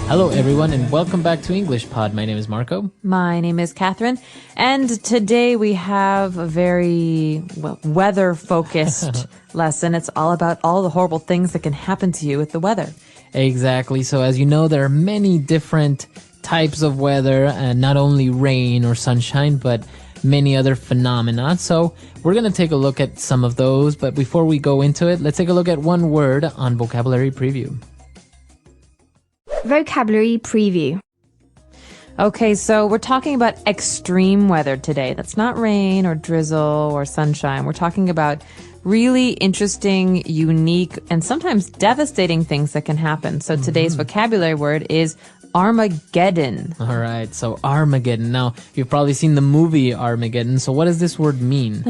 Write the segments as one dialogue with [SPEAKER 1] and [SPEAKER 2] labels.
[SPEAKER 1] Hello, everyone, and welcome back to English Pod. My name is Marco.
[SPEAKER 2] My name is Catherine, and today we have a very weather-focused lesson. It's all about all the horrible things that can happen to you with the weather.
[SPEAKER 1] Exactly. So as you know, there are many different types of weather, and not only rain or sunshine, but many other phenomena. So we're going to take a look at some of those. But before we go into it, let's take a look at one word on Vocabulary Preview.
[SPEAKER 3] Vocabulary Preview.
[SPEAKER 2] Okay, so we're talking about extreme weather today. That's not rain or drizzle or sunshine. We're talking about really interesting, unique, and sometimes devastating things that can happen. So today's vocabulary word is Armageddon.
[SPEAKER 1] All right, so Armageddon. Now, you've probably seen the movie Armageddon. So what does this word mean?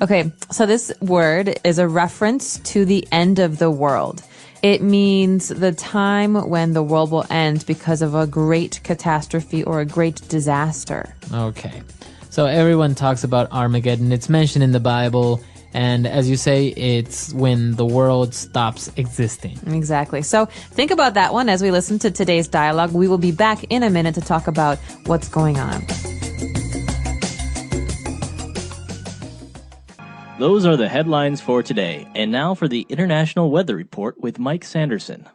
[SPEAKER 2] Okay, so this word is a reference to the end of the world. It means the time when the world will end because of a great catastrophe or a great disaster.
[SPEAKER 1] Okay, so everyone talks about Armageddon. It's mentioned in the Bible. And as you say, it's when the world stops existing.
[SPEAKER 2] Exactly. So think about that one as we listen to today's dialogue. We will be back in a minute to talk about what's going on.
[SPEAKER 4] Those are the headlines for today. And now for the International Weather Report with Mike Sanderson.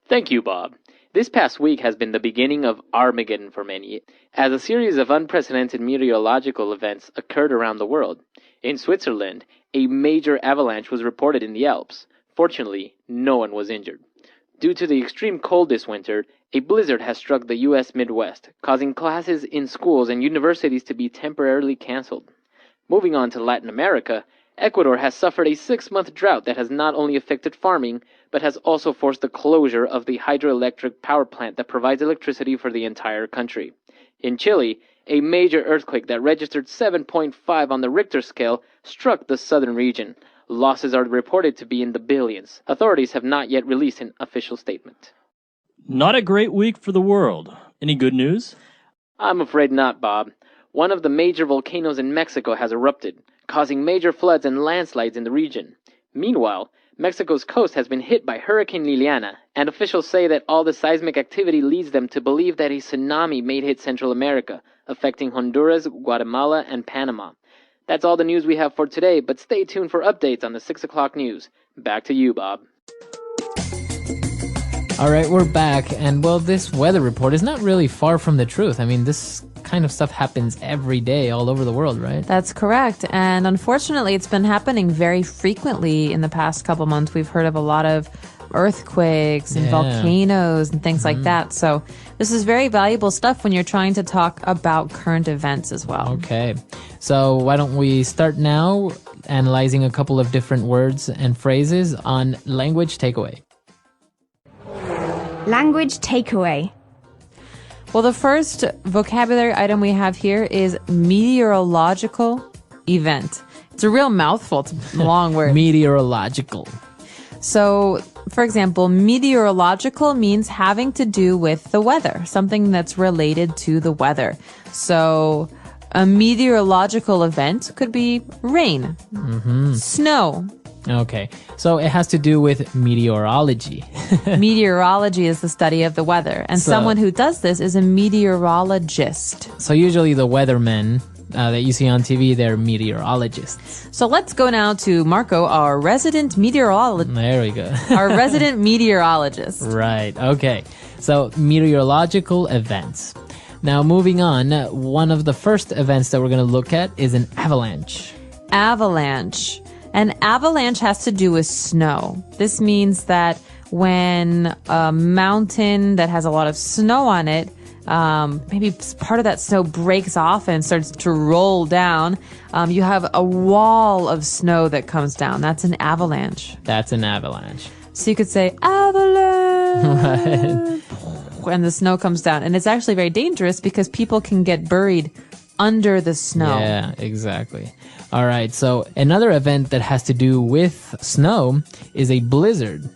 [SPEAKER 5] Thank you, Bob. This past week has been the beginning of Armageddon for many, as a series of unprecedented meteorological events occurred around the world. In Switzerland, a major avalanche was reported in the Alps. Fortunately, no one was injured. Due to the extreme cold this winter, a blizzard has struck the U.S. Midwest, causing classes in schools and universities to be temporarily canceled. Moving on to Latin America, Ecuador has suffered a 6-month drought that has not only affected farming, but has also forced the closure of the hydroelectric power plant that provides electricity for the entire country. In Chile, a major earthquake that registered 7.5 on the Richter scale struck the southern region. Losses are reported to be in the billions. Authorities have not yet released an official statement.
[SPEAKER 4] Not a great week for the world. Any good news?
[SPEAKER 5] I'm afraid not, Bob. One of the major volcanoes in Mexico has erupted, causing major floods and landslides in the region. Meanwhile, Mexico's coast has been hit by Hurricane Liliana, and officials say that all the seismic activity leads them to believe that a tsunami may hit Central America, affecting Honduras, Guatemala, and Panama. That's all the news we have for today, but stay tuned for updates on the 6 o'clock news. Back to you, Bob.
[SPEAKER 1] All right, we're back. And, well, this weather report is not really far from the truth. I mean, this kind of stuff happens every day all over the world, right?
[SPEAKER 2] That's correct. And unfortunately, it's been happening very frequently in the past couple months. We've heard of a lot of earthquakes and volcanoes and things like that. So this is very valuable stuff when you're trying to talk about current events as well.
[SPEAKER 1] Okay. So why don't we start now analyzing a couple of different words and phrases on language takeaway.
[SPEAKER 3] Language takeaway.
[SPEAKER 2] Well, the first vocabulary item we have here is meteorological event. It's a real mouthful. It's a long word.
[SPEAKER 1] Meteorological.
[SPEAKER 2] So, for example, meteorological means having to do with the weather, something that's related to the weather. So, a meteorological event could be rain, snow.
[SPEAKER 1] Okay, so it has to do with meteorology.
[SPEAKER 2] Meteorology is the study of the weather, and someone who does this is a meteorologist.
[SPEAKER 1] So usually the weathermen that you see on TV, they're meteorologists.
[SPEAKER 2] So let's go now to Marco, our resident meteorologist.
[SPEAKER 1] There we go.
[SPEAKER 2] Our resident meteorologist.
[SPEAKER 1] Right, okay. So meteorological events. Now moving on, one of the first events that we're going to look at is an avalanche.
[SPEAKER 2] Avalanche. An avalanche has to do with snow. This means that when a mountain that has a lot of snow on it, maybe part of that snow breaks off and starts to roll down, you have a wall of snow that comes down. That's an avalanche.
[SPEAKER 1] That's an avalanche.
[SPEAKER 2] So you could say, avalanche. And the snow comes down. And it's actually very dangerous because people can get buried under the snow.
[SPEAKER 1] Yeah, exactly. All right, so another event that has to do with snow is a blizzard.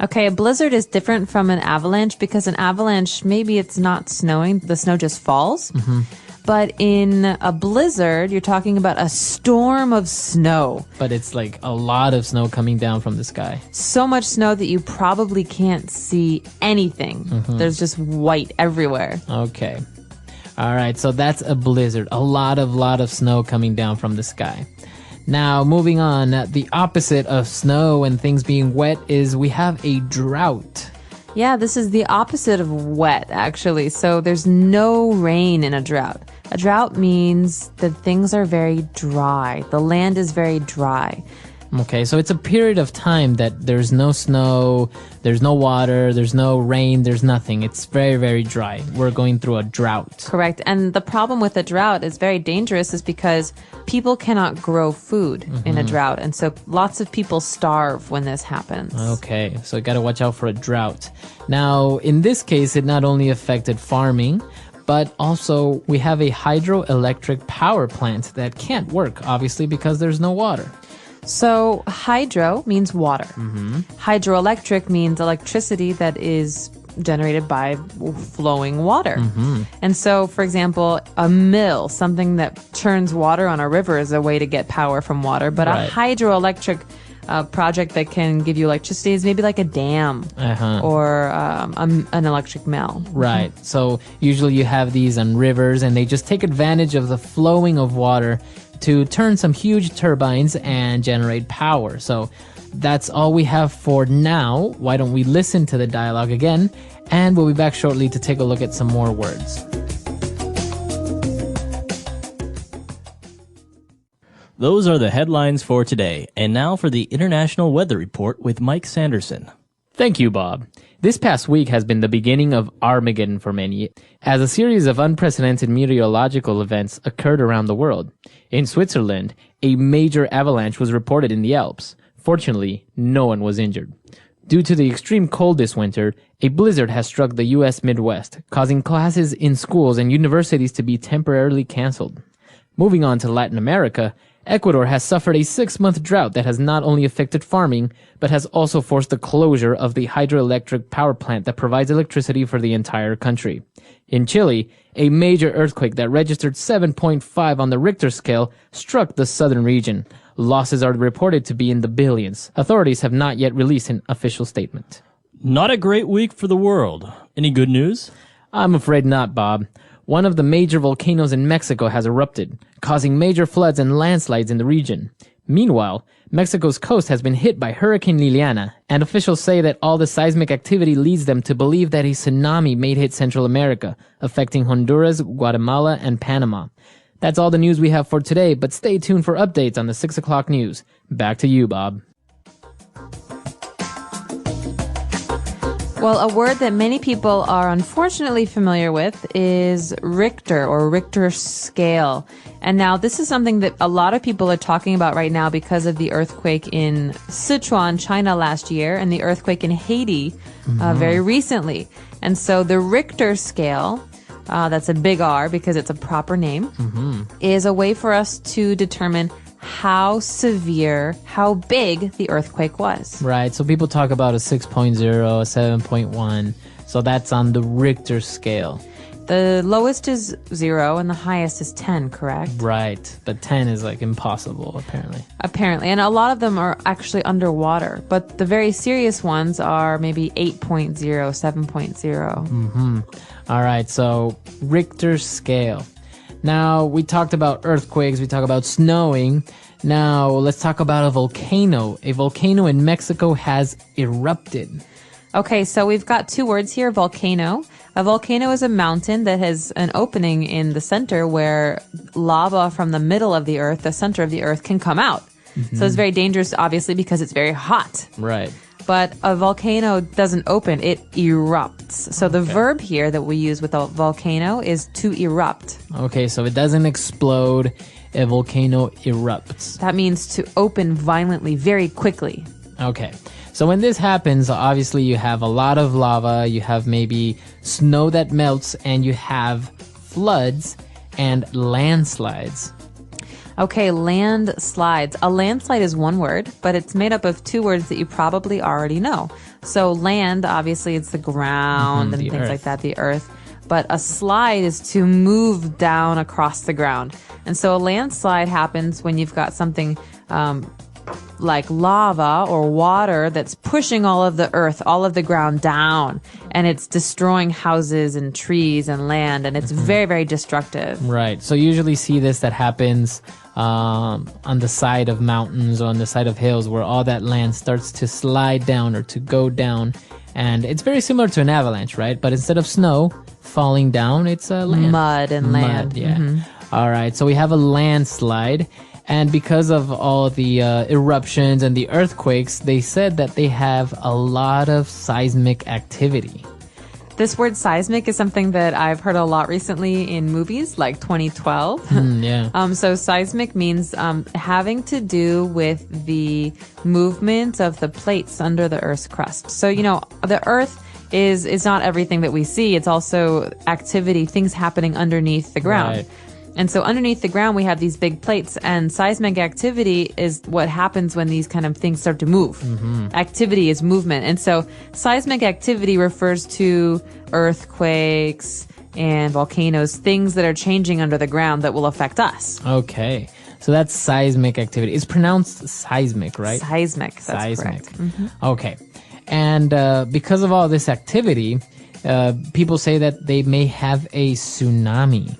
[SPEAKER 2] Okay, a blizzard is different from an avalanche because an avalanche, maybe it's not snowing, the snow just falls. But in a blizzard, you're talking about a storm of snow.
[SPEAKER 1] But it's like a lot of snow coming down from the sky.
[SPEAKER 2] So much snow that you probably can't see anything. There's just white everywhere.
[SPEAKER 1] Okay. All right, so that's a blizzard. A lot of snow coming down from the sky. Now, moving on, the opposite of snow and things being wet is we have a drought.
[SPEAKER 2] Yeah, this is the opposite of wet, actually. So there's no rain in a drought. A drought means that things are very dry. The land is very dry.
[SPEAKER 1] Okay, so it's a period of time that there's no snow, there's no water, there's no rain, there's nothing. It's very, very dry. We're going through a drought.
[SPEAKER 2] Correct. And the problem with a drought is very dangerous is because people cannot grow food in a drought. And so lots of people starve when this happens.
[SPEAKER 1] Okay, so you got to watch out for a drought. Now, in this case, it not only affected farming, but also we have a hydroelectric power plant that can't work, obviously, because there's no water.
[SPEAKER 2] So hydro means water. Hydroelectric means electricity that is generated by flowing water. And so, for example, a mill, something that turns water on a river, is a way to get power from water. But
[SPEAKER 1] Right.
[SPEAKER 2] a hydroelectric project that can give you electricity is maybe like a dam or an electric mill.
[SPEAKER 1] Right. So usually you have these on rivers and they just take advantage of the flowing of water to turn some huge turbines and generate power. So that's all we have for now. Why don't we listen to the dialogue again? And we'll be back shortly to take a look at some more words.
[SPEAKER 4] Those are the headlines for today. And now for the International Weather Report with Mike Sanderson.
[SPEAKER 5] Thank you, Bob. This past week has been the beginning of Armageddon for many, as a series of unprecedented meteorological events occurred around the world. In Switzerland, a major avalanche was reported in the Alps. Fortunately, no one was injured. Due to the extreme cold this winter, a blizzard has struck the U.S. Midwest, causing classes in schools and universities to be temporarily canceled. Moving on to Latin America, Ecuador has suffered a 6-month drought that has not only affected farming, but has also forced the closure of the hydroelectric power plant that provides electricity for the entire country. In Chile, a major earthquake that registered 7.5 on the Richter scale struck the southern region. Losses are reported to be in the billions. Authorities have not yet released an official statement.
[SPEAKER 4] Not a great week for the world. Any good news?
[SPEAKER 5] I'm afraid not, Bob. One of the major volcanoes in Mexico has erupted, causing major floods and landslides in the region. Meanwhile, Mexico's coast has been hit by Hurricane Liliana, and officials say that all the seismic activity leads them to believe that a tsunami may hit Central America, affecting Honduras, Guatemala, and Panama. That's all the news we have for today, but stay tuned for updates on the 6 o'clock news. Back to you, Bob.
[SPEAKER 2] Well, a word that many people are unfortunately familiar with is Richter or Richter scale. And now this is something that a lot of people are talking about right now because of the earthquake in Sichuan, China last year, and the earthquake in Haiti very recently. And so the Richter scale, that's a big R because it's a proper name, is a way for us to determine how severe, how big the earthquake was.
[SPEAKER 1] Right, so people talk about a 6.0, a 7.1, so that's on the Richter scale.
[SPEAKER 2] The lowest is 0 and the highest is 10, correct?
[SPEAKER 1] Right, but 10 is like impossible, apparently.
[SPEAKER 2] Apparently, and a lot of them are actually underwater, but the very serious ones are maybe 8.0, 7.0.
[SPEAKER 1] All right, so Richter scale. Now, we talked about earthquakes, we talked about snowing. Now, let's talk about a volcano. A volcano in Mexico has erupted.
[SPEAKER 2] Okay, so we've got two words here, volcano. A volcano is a mountain that has an opening in the center where lava from the middle of the earth, the center of the earth, can come out. So it's very dangerous, obviously, because it's very hot.
[SPEAKER 1] Right.
[SPEAKER 2] But a volcano doesn't open, it erupts. So the verb here that we use with a volcano is to erupt.
[SPEAKER 1] Okay, so it doesn't explode, a volcano erupts.
[SPEAKER 2] That means to open violently, very quickly.
[SPEAKER 1] Okay, so when this happens, obviously you have a lot of lava, you have maybe snow that melts, and you have floods and landslides.
[SPEAKER 2] Okay, landslides. A landslide is one word, but it's made up of two words that you probably already know. So land, obviously, it's the ground and
[SPEAKER 1] the
[SPEAKER 2] things
[SPEAKER 1] earth.
[SPEAKER 2] like that, the earth. But a slide is to move down across the ground. And so a landslide happens when you've got something like lava or water that's pushing all of the earth, all of the ground down, and it's destroying houses and trees and land, and it's very, very destructive.
[SPEAKER 1] Right. So you usually see this that happens on the side of mountains or on the side of hills where all that land starts to slide down or to go down. And it's very similar to an avalanche, right? But instead of snow falling down, it's land.
[SPEAKER 2] Mud and land.
[SPEAKER 1] Mud, yeah. All right. So we have a landslide. And because of all the eruptions and the earthquakes, they said that they have a lot of seismic activity.
[SPEAKER 2] This word seismic is something that I've heard a lot recently in movies like 2012.
[SPEAKER 1] Yeah.
[SPEAKER 2] So seismic means having to do with the movement of the plates under the Earth's crust. So, you know, the Earth is not everything that we see. It's also activity, things happening underneath the ground.
[SPEAKER 1] Right.
[SPEAKER 2] And so underneath the ground, we have these big plates, and seismic activity is what happens when these kind of things start to move. Activity is movement. And so seismic activity refers to earthquakes and volcanoes, things that are changing under the ground that will affect us.
[SPEAKER 1] Okay. So that's seismic activity. It's pronounced seismic, right?
[SPEAKER 2] Seismic, that's
[SPEAKER 1] Seismic.
[SPEAKER 2] correct.
[SPEAKER 1] Okay. And because of all this activity, people say that they may have a tsunami.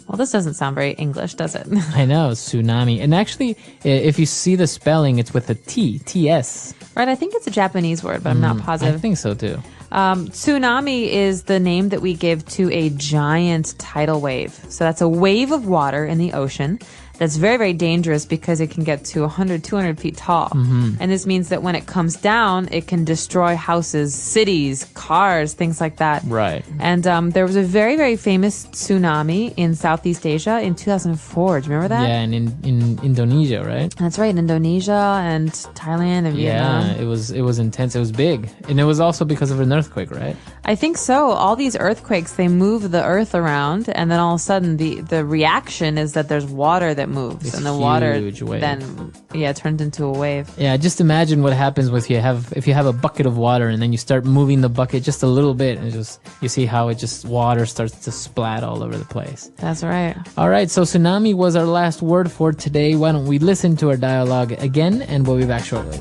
[SPEAKER 2] Well, this doesn't sound very English, does it?
[SPEAKER 1] I know, tsunami. And actually, if you see the spelling, it's with a T, T-S.
[SPEAKER 2] Right, I think it's a Japanese word, but I'm not
[SPEAKER 1] I
[SPEAKER 2] positive.
[SPEAKER 1] think so too.
[SPEAKER 2] Tsunami is the name that we give to a giant tidal wave. So that's a wave of water in the ocean that's very, very dangerous because it can get to 100, 200 feet tall. And this means that when it comes down, it can destroy houses, cities, cars, things like that.
[SPEAKER 1] Right.
[SPEAKER 2] And there was a very, very famous tsunami in Southeast Asia in 2004. Do you remember that?
[SPEAKER 1] Yeah, and in Indonesia, right?
[SPEAKER 2] That's right, in Indonesia and Thailand and Vietnam.
[SPEAKER 1] Yeah, it was intense. It was big. And it was also because of an earthquake, right?
[SPEAKER 2] I think so. All these earthquakes, they move the earth around, and then all of a sudden the reaction is that there's water that moves,
[SPEAKER 1] This
[SPEAKER 2] and the water
[SPEAKER 1] huge wave.
[SPEAKER 2] then turns into a wave.
[SPEAKER 1] Yeah, just imagine what happens if you have a bucket of water and then you start moving the bucket just a little bit and you see how it just water starts to splat all over the place.
[SPEAKER 2] That's right.
[SPEAKER 1] All right, so tsunami was our last word for today. Why don't we listen to our dialogue again, and we'll be back shortly.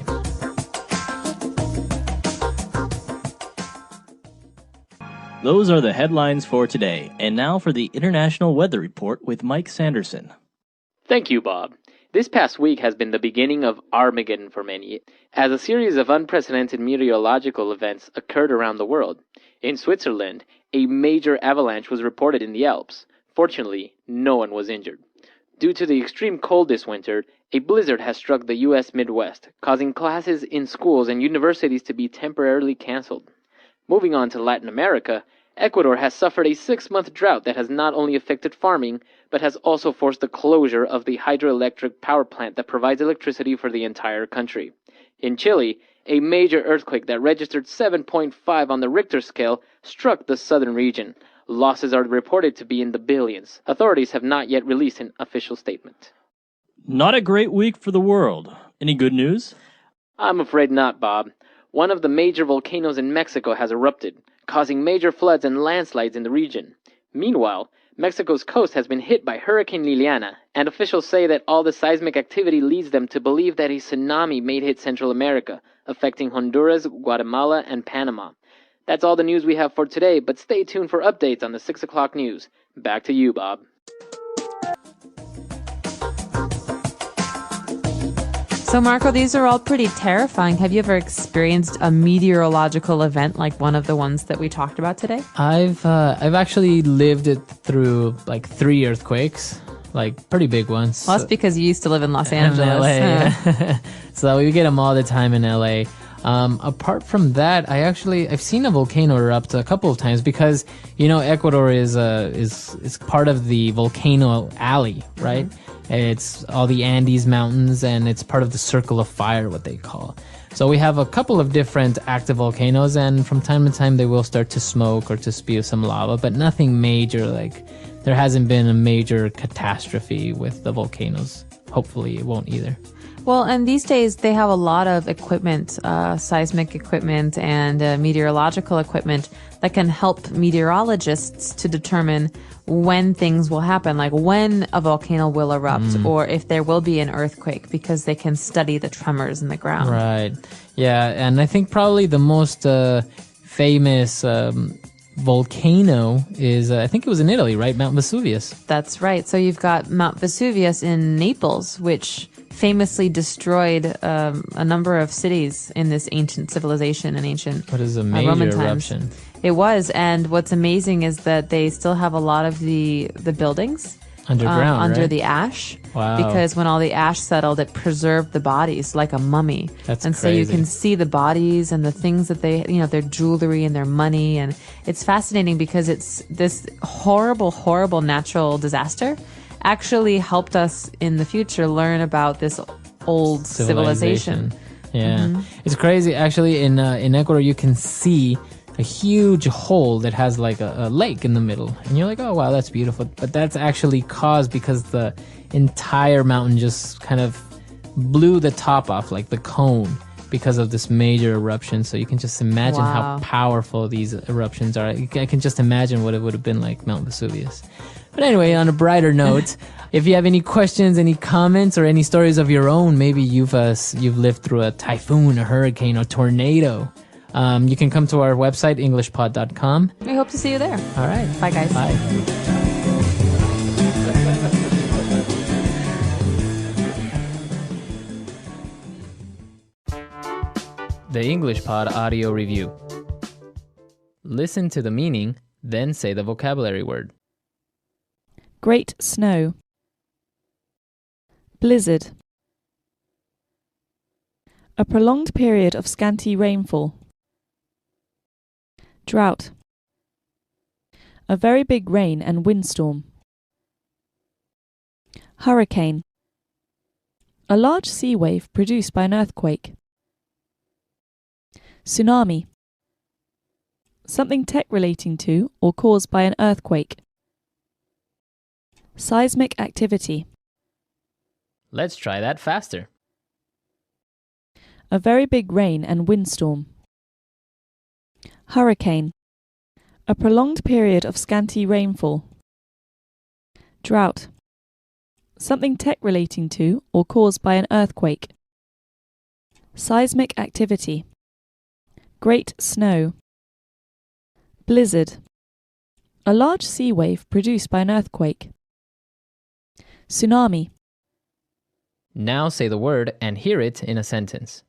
[SPEAKER 4] Those are the headlines for today. And now for the International Weather Report with Mike Sanderson.
[SPEAKER 5] Thank you, Bob. This past week has been the beginning of Armageddon for many, as a series of unprecedented meteorological events occurred around the world. In Switzerland, a major avalanche was reported in the Alps. Fortunately, no one was injured. Due to the extreme cold this winter, a blizzard has struck the U.S. Midwest, causing classes in schools and universities to be temporarily canceled. Moving on to Latin America, Ecuador has suffered a 6-month drought that has not only affected farming, but has also forced the closure of the hydroelectric power plant that provides electricity for the entire country. In Chile, a major earthquake that registered 7.5 on the Richter scale struck the southern region. Losses are reported to be in the billions. Authorities have not yet released an official statement.
[SPEAKER 4] Not a great week for the world. Any good news?
[SPEAKER 5] I'm afraid not, Bob. One of the major volcanoes in Mexico has erupted, causing major floods and landslides in the region. Meanwhile, Mexico's coast has been hit by Hurricane Liliana, and officials say that all the seismic activity leads them to believe that a tsunami may hit Central America, affecting Honduras, Guatemala, and Panama. That's all the news we have for today, but stay tuned for updates on the 6 o'clock news. Back to you, Bob.
[SPEAKER 2] So, Marco, these are all pretty terrifying. Have you ever experienced a meteorological event like one of the ones that we talked about today?
[SPEAKER 1] I've actually lived it through like 3 earthquakes, like pretty big ones.
[SPEAKER 2] Well, that's because you used to live in Los
[SPEAKER 1] In
[SPEAKER 2] Angeles.
[SPEAKER 1] LA, yeah. So we get them all the time in LA. Apart from that, I've seen a volcano erupt a couple of times because, you know, Ecuador is part of the volcano alley, right? It's all the Andes mountains, and it's part of the circle of fire, what they call. So we have a couple of different active volcanoes, and from time to time they will start to smoke or to spew some lava, but nothing major. Like, there hasn't been a major catastrophe with the volcanoes hopefully it won't either.
[SPEAKER 2] Well, and these days they have a lot of equipment, seismic equipment and meteorological equipment that can help meteorologists to determine when things will happen, like when a volcano will erupt or if there will be an earthquake, because they can study the tremors in the ground.
[SPEAKER 1] Right. Yeah, and I think probably the most famous volcano is, I think it was in Italy, right? Mount Vesuvius.
[SPEAKER 2] That's right. So you've got Mount Vesuvius in Naples, which famously destroyed a number of cities in this ancient civilization and ancient
[SPEAKER 1] What is a major
[SPEAKER 2] Roman times.
[SPEAKER 1] eruption?
[SPEAKER 2] It was, and what's amazing is that they still have a lot of the buildings
[SPEAKER 1] Underground,
[SPEAKER 2] under
[SPEAKER 1] right?
[SPEAKER 2] the ash.
[SPEAKER 1] Wow.
[SPEAKER 2] Because when all the ash settled, it preserved the bodies like a mummy.
[SPEAKER 1] That's
[SPEAKER 2] and so you
[SPEAKER 1] crazy.
[SPEAKER 2] can see the bodies and the things that they, their jewelry and their money, and it's fascinating because it's this horrible, horrible natural disaster actually helped us in the future learn about this old civilization.
[SPEAKER 1] Yeah, it's crazy. Actually, in Ecuador, you can see a huge hole that has like a lake in the middle, and you're like, oh wow, that's beautiful. But that's actually caused because the entire mountain just kind of blew the top off, like the cone, because of this major eruption. So you can just imagine
[SPEAKER 2] Wow.
[SPEAKER 1] how powerful these eruptions are. I can just imagine what it would have been like Mount Vesuvius. But anyway, on a brighter note, if you have any questions, any comments, or any stories of your own, maybe you've lived through a typhoon, a hurricane, or tornado, you can come to our website, englishpod.com.
[SPEAKER 2] We hope to see you there.
[SPEAKER 1] All right.
[SPEAKER 2] Bye, guys.
[SPEAKER 1] Bye. The English Pod Audio Review. Listen to the meaning, then say the vocabulary word.
[SPEAKER 6] Great snow. Blizzard. A prolonged period of scanty rainfall. Drought. A very big rain and windstorm. Hurricane. A large sea wave produced by an earthquake. Tsunami. Something tech relating to or caused by an earthquake. Seismic activity.
[SPEAKER 1] Let's try that faster.
[SPEAKER 6] A very big rain and windstorm. Hurricane. A prolonged period of scanty rainfall. Drought. Something tech relating to or caused by an earthquake. Seismic activity. Great snow. Blizzard. A large sea wave produced by an earthquake. Tsunami.
[SPEAKER 1] Now say the word and hear it in a sentence.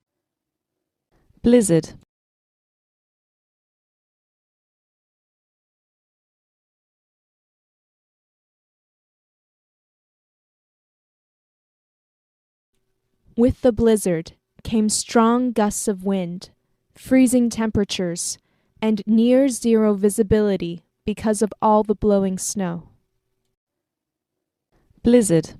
[SPEAKER 6] Blizzard.
[SPEAKER 3] With the blizzard came strong gusts of wind, freezing temperatures, and near zero visibility because of all the blowing snow.
[SPEAKER 6] Blizzard.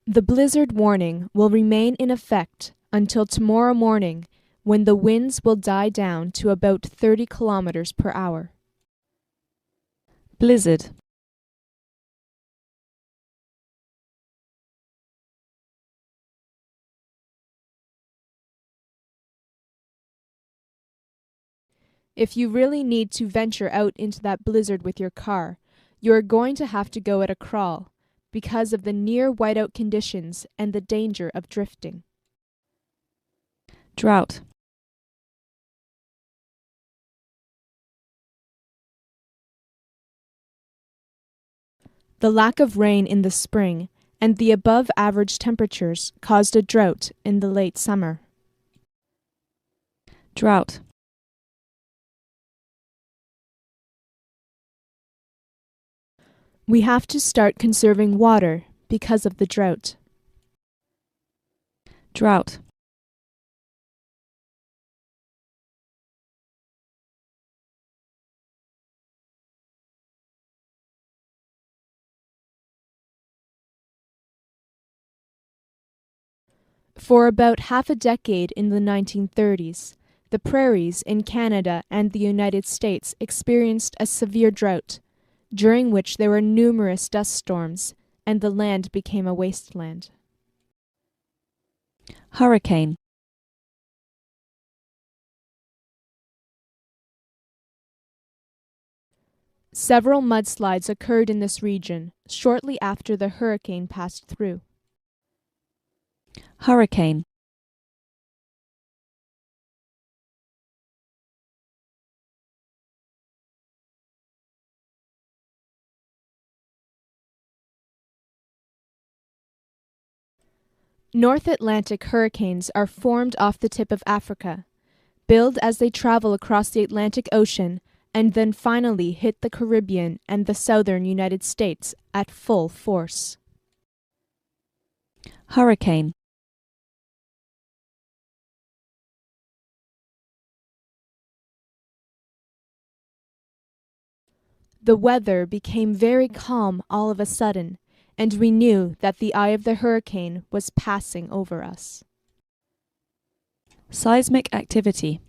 [SPEAKER 3] The blizzard warning will remain in effect until tomorrow morning, when the winds will die down to about 30 kilometers per hour.
[SPEAKER 6] Blizzard.
[SPEAKER 3] If you really need to venture out into that blizzard with your car, you are going to have to go at a crawl because of the near whiteout conditions and the danger of drifting.
[SPEAKER 6] Drought.
[SPEAKER 3] The lack of rain in the spring and the above average temperatures caused a drought in the late summer.
[SPEAKER 6] Drought.
[SPEAKER 3] We have to start conserving water because of the drought.
[SPEAKER 6] Drought.
[SPEAKER 3] For about half a decade in the 1930s, The prairies in Canada and the United States experienced a severe drought, during which there were numerous dust storms, and the land became a wasteland.
[SPEAKER 6] Hurricane.
[SPEAKER 3] Several mudslides occurred in this region shortly after the hurricane passed through.
[SPEAKER 6] Hurricane.
[SPEAKER 3] North Atlantic hurricanes are formed off the tip of Africa, build as they travel across the Atlantic Ocean, and then finally hit the Caribbean and the southern United States at full force.
[SPEAKER 6] Hurricane.
[SPEAKER 3] The weather became very calm all of a sudden, and we knew that the eye of the hurricane was passing over us.
[SPEAKER 6] Seismic activity.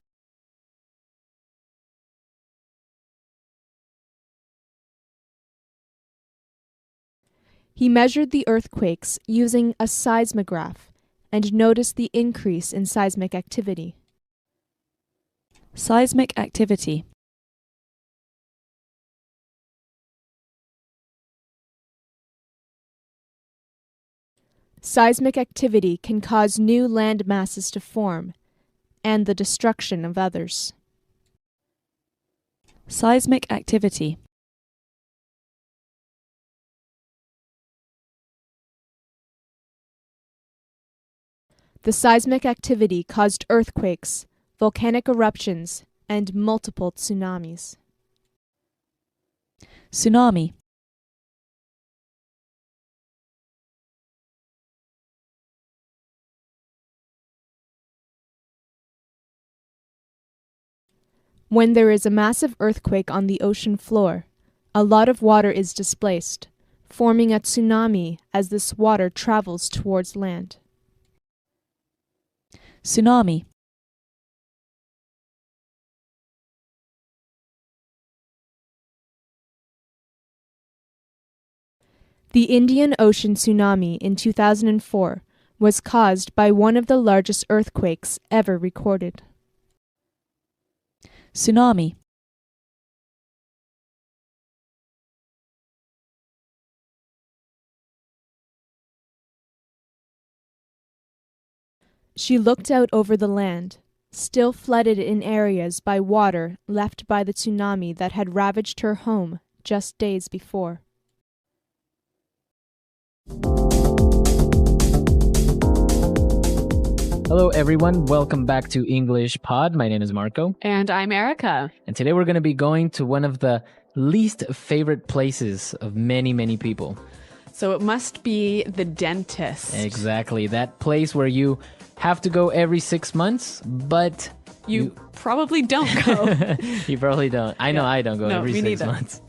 [SPEAKER 3] He measured the earthquakes using a seismograph and noticed the increase in seismic activity.
[SPEAKER 6] Seismic activity.
[SPEAKER 3] Seismic activity can cause new land masses to form and the destruction of others.
[SPEAKER 6] Seismic activity.
[SPEAKER 3] The seismic activity caused earthquakes, volcanic eruptions, and multiple tsunamis.
[SPEAKER 6] Tsunami.
[SPEAKER 3] When there is a massive earthquake on the ocean floor, a lot of water is displaced, forming a tsunami as this water travels towards land.
[SPEAKER 6] Tsunami.
[SPEAKER 3] The Indian Ocean tsunami in 2004 was caused by one of the largest earthquakes ever recorded.
[SPEAKER 6] Tsunami.
[SPEAKER 3] She looked out over the land, still flooded in areas by water left by the tsunami that had ravaged her home just days before.
[SPEAKER 1] Hello, everyone. Welcome back to English Pod. My name is Marco.
[SPEAKER 2] And I'm Erica.
[SPEAKER 1] And today we're going to be going to one of the least favorite places of many, many people.
[SPEAKER 7] So it must be the dentist.
[SPEAKER 1] Exactly. That place where you have to go every 6 months, but
[SPEAKER 7] You probably don't go.
[SPEAKER 1] you probably don't. I know I don't go
[SPEAKER 7] No,
[SPEAKER 1] every
[SPEAKER 7] me
[SPEAKER 1] 6
[SPEAKER 7] neither.
[SPEAKER 1] months.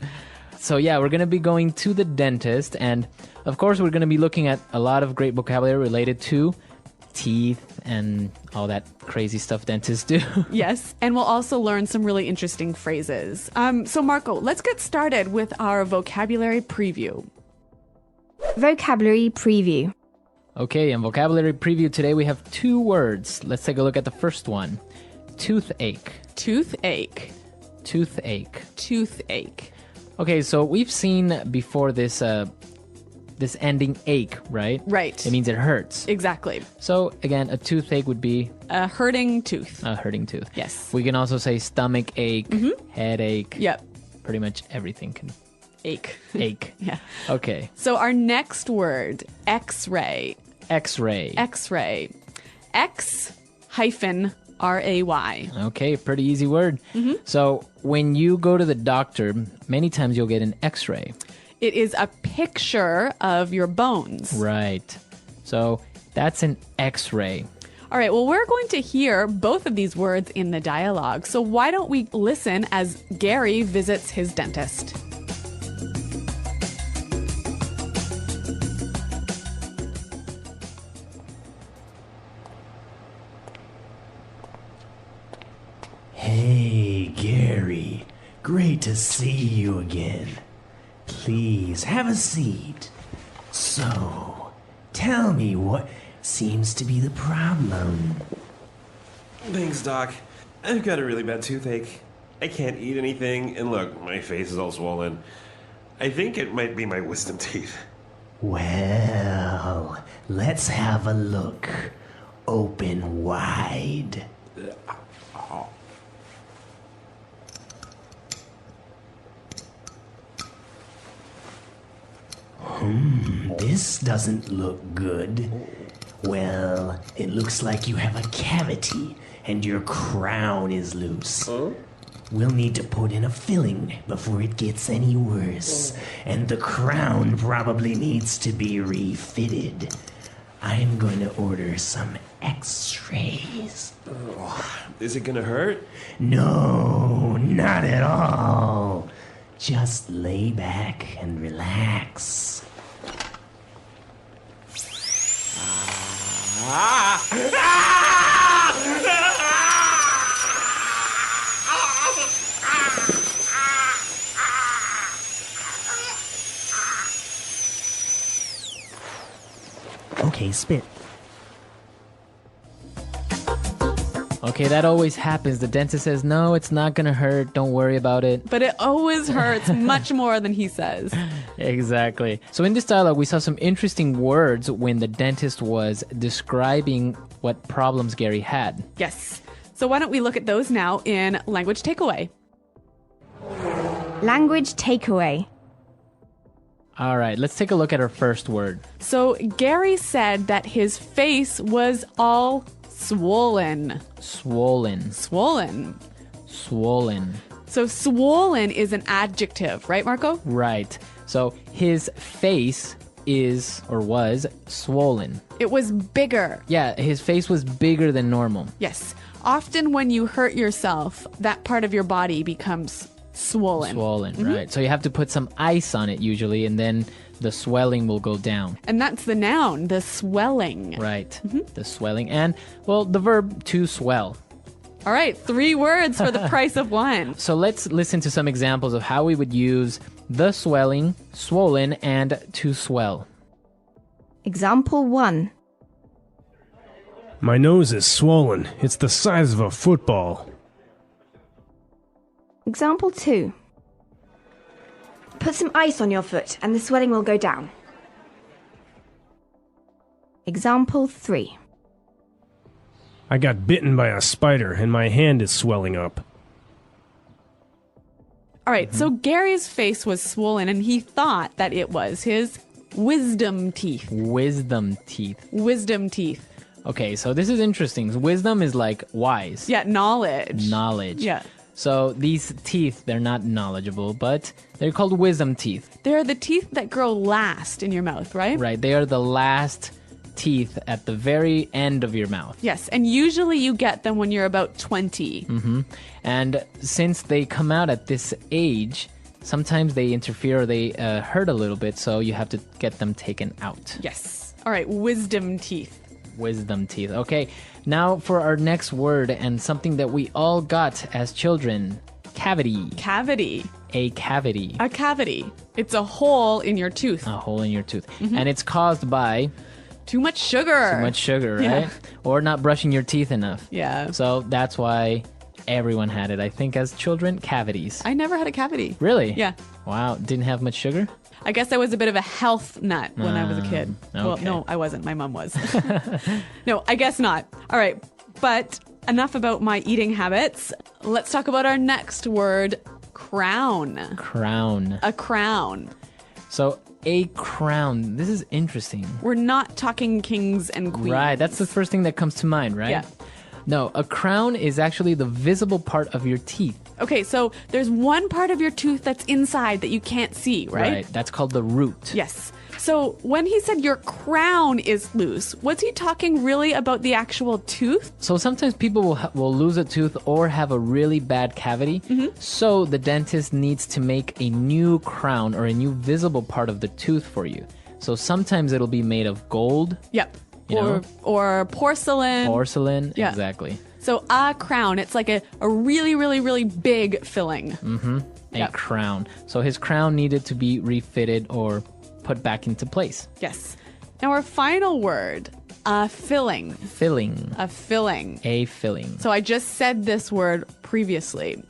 [SPEAKER 1] So yeah, we're going to be going to the dentist. And of course, we're going to be looking at a lot of great vocabulary related to teeth and all that crazy stuff dentists do.
[SPEAKER 7] Yes, and we'll also learn some really interesting phrases. So Marco, let's get started with our vocabulary preview.
[SPEAKER 8] Vocabulary preview.
[SPEAKER 1] Okay, in vocabulary preview today we have 2 words. Let's take a look at the first one. Toothache.
[SPEAKER 7] Toothache.
[SPEAKER 1] Toothache.
[SPEAKER 7] Toothache.
[SPEAKER 1] Okay, so we've seen before this this ending ache, right?
[SPEAKER 7] Right.
[SPEAKER 1] It means it hurts.
[SPEAKER 7] Exactly.
[SPEAKER 1] So again, a toothache would be
[SPEAKER 7] A hurting tooth.
[SPEAKER 1] a hurting tooth.
[SPEAKER 7] Yes.
[SPEAKER 1] We can also say stomach ache, headache.
[SPEAKER 7] Yep.
[SPEAKER 1] Pretty much everything can
[SPEAKER 7] Ache.
[SPEAKER 1] ache.
[SPEAKER 7] Yeah.
[SPEAKER 1] Okay.
[SPEAKER 7] So our next word, X-ray.
[SPEAKER 1] X-ray.
[SPEAKER 7] X-ray. X-ray.
[SPEAKER 1] Okay, pretty easy word. So when you go to the doctor, many times you'll get an X-ray.
[SPEAKER 7] It is a picture of your bones.
[SPEAKER 1] Right. So that's an X-ray.
[SPEAKER 7] All right, well, we're going to hear both of these words in the dialogue. So why don't we listen as Gary visits his dentist?
[SPEAKER 8] Great to see you again. Please, have a seat. So, tell me what seems to be the problem.
[SPEAKER 9] Thanks, Doc. I've got a really bad toothache. I can't eat anything, and look, my face is all swollen. I think it might be my wisdom teeth.
[SPEAKER 8] Well, let's have a look. Open wide. This doesn't look good. Well, it looks like you have a cavity and your crown is loose. We'll need to put in a filling before it gets any worse. And the crown probably needs to be refitted. I'm going to order some x-rays.
[SPEAKER 9] Is it gonna hurt?
[SPEAKER 8] No, not at all. Just lay back and relax. Okay, spit.
[SPEAKER 1] Okay, that always happens. The dentist says, no, it's not going to hurt. Don't worry about it.
[SPEAKER 7] But it always hurts much more than he says.
[SPEAKER 1] Exactly. So in this dialogue, we saw some interesting words when the dentist was describing what problems Gary had.
[SPEAKER 7] Yes. So why don't we look at those now in Language Takeaway?
[SPEAKER 10] Language takeaway.
[SPEAKER 1] All right, let's take a look at our first word.
[SPEAKER 7] So Gary said that his face was all swollen.
[SPEAKER 1] Swollen.
[SPEAKER 7] Swollen.
[SPEAKER 1] Swollen.
[SPEAKER 7] So swollen is an adjective, right, Marco?
[SPEAKER 1] Right. So his face is or was swollen.
[SPEAKER 7] It was bigger.
[SPEAKER 1] Yeah, his face was bigger than normal.
[SPEAKER 7] Yes. Often when you hurt yourself, that part of your body becomes swollen.
[SPEAKER 1] Swollen, right. So you have to put some ice on it usually, and then the swelling will go down.
[SPEAKER 7] And that's the noun, the swelling.
[SPEAKER 1] Right. The swelling. And, well, the verb to swell.
[SPEAKER 7] All right, 3 words for the price of 1.
[SPEAKER 1] So let's listen to some examples of how we would use the swelling, swollen, and to swell.
[SPEAKER 10] Example 1.
[SPEAKER 11] My nose is swollen. It's the size of a football.
[SPEAKER 10] Example 2. Put some ice on your foot and the swelling will go down. Example 3.
[SPEAKER 11] I got bitten by a spider and my hand is swelling up.
[SPEAKER 7] All right, so Gary's face was swollen and he thought that it was his wisdom teeth.
[SPEAKER 1] Wisdom teeth.
[SPEAKER 7] Wisdom teeth.
[SPEAKER 1] Okay, so this is interesting. Wisdom is like wise.
[SPEAKER 7] Yeah, knowledge.
[SPEAKER 1] Knowledge.
[SPEAKER 7] Yeah.
[SPEAKER 1] So these teeth, they're not knowledgeable, but they're called wisdom teeth.
[SPEAKER 7] They're the teeth that grow last in your mouth, right?
[SPEAKER 1] Right, they are the last teeth at the very end of your mouth.
[SPEAKER 7] Yes, and usually you get them when you're about 20.
[SPEAKER 1] And since they come out at this age, sometimes they interfere or they hurt a little bit, so you have to get them taken out.
[SPEAKER 7] Yes. All right, wisdom teeth.
[SPEAKER 1] Wisdom teeth. Okay, now for our next word and something that we all got as children. Cavity.
[SPEAKER 7] Cavity.
[SPEAKER 1] A cavity.
[SPEAKER 7] A cavity. It's a hole in your tooth.
[SPEAKER 1] A hole in your tooth. And it's caused by
[SPEAKER 7] Too much sugar.
[SPEAKER 1] too much sugar, right?
[SPEAKER 7] Yeah.
[SPEAKER 1] Or not brushing your teeth enough.
[SPEAKER 7] Yeah.
[SPEAKER 1] So that's why everyone had it, I think, as children. Cavities.
[SPEAKER 7] I never had a cavity.
[SPEAKER 1] Really?
[SPEAKER 7] Yeah.
[SPEAKER 1] Wow. Didn't have much sugar?
[SPEAKER 7] I guess I was a bit of a health nut when I was a kid. Well,
[SPEAKER 1] okay.
[SPEAKER 7] no, I wasn't. My mom was. No, I guess not. All right. But enough about my eating habits. Let's talk about our next word, crown.
[SPEAKER 1] Crown.
[SPEAKER 7] A crown.
[SPEAKER 1] So a crown. This is interesting.
[SPEAKER 7] We're not talking kings and queens.
[SPEAKER 1] Right. That's the first thing that comes to mind, right?
[SPEAKER 7] Yeah.
[SPEAKER 1] No, a crown is actually the visible part of your teeth.
[SPEAKER 7] Okay, so there's one part of your tooth that's inside that you can't see, right?
[SPEAKER 1] That's called the root.
[SPEAKER 7] Yes. So when he said your crown is loose, was he talking really about the actual tooth?
[SPEAKER 1] So sometimes people will lose a tooth or have a really bad cavity. So the dentist needs to make a new crown or a new visible part of the tooth for you. So sometimes it'll be made of gold.
[SPEAKER 7] Yep.
[SPEAKER 1] you know?
[SPEAKER 7] Or porcelain.
[SPEAKER 1] Porcelain,
[SPEAKER 7] Yeah.
[SPEAKER 1] exactly.
[SPEAKER 7] So a crown, it's like a really, really, really big filling.
[SPEAKER 1] A crown. So his crown needed to be refitted or put back into place.
[SPEAKER 7] Yes. Now our final word, filling.
[SPEAKER 1] Filling.
[SPEAKER 7] A filling.
[SPEAKER 1] A filling.
[SPEAKER 7] So I just said this word previously.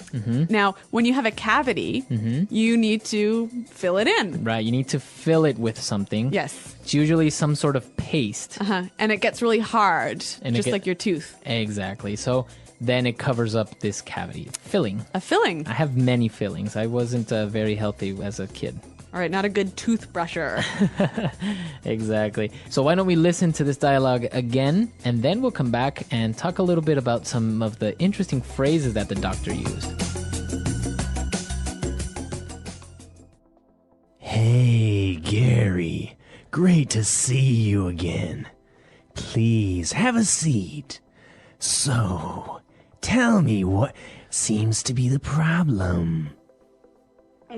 [SPEAKER 7] Now, when you have a cavity, you need to fill it in.
[SPEAKER 1] Right, you need to fill it with something.
[SPEAKER 7] Yes.
[SPEAKER 1] It's usually some sort of paste.
[SPEAKER 7] And it gets really hard, just like your tooth.
[SPEAKER 1] Exactly. So then it covers up this cavity. Filling.
[SPEAKER 7] A filling.
[SPEAKER 1] I have many fillings. I wasn't very healthy as a kid.
[SPEAKER 7] All right, not a good toothbrusher.
[SPEAKER 1] Exactly. So why don't we listen to this dialogue again, and then we'll come back and talk a little bit about some of the interesting phrases that the doctor used.
[SPEAKER 8] Hey, Gary. Great to see you again. Please have a seat. So, tell me what seems to be the problem.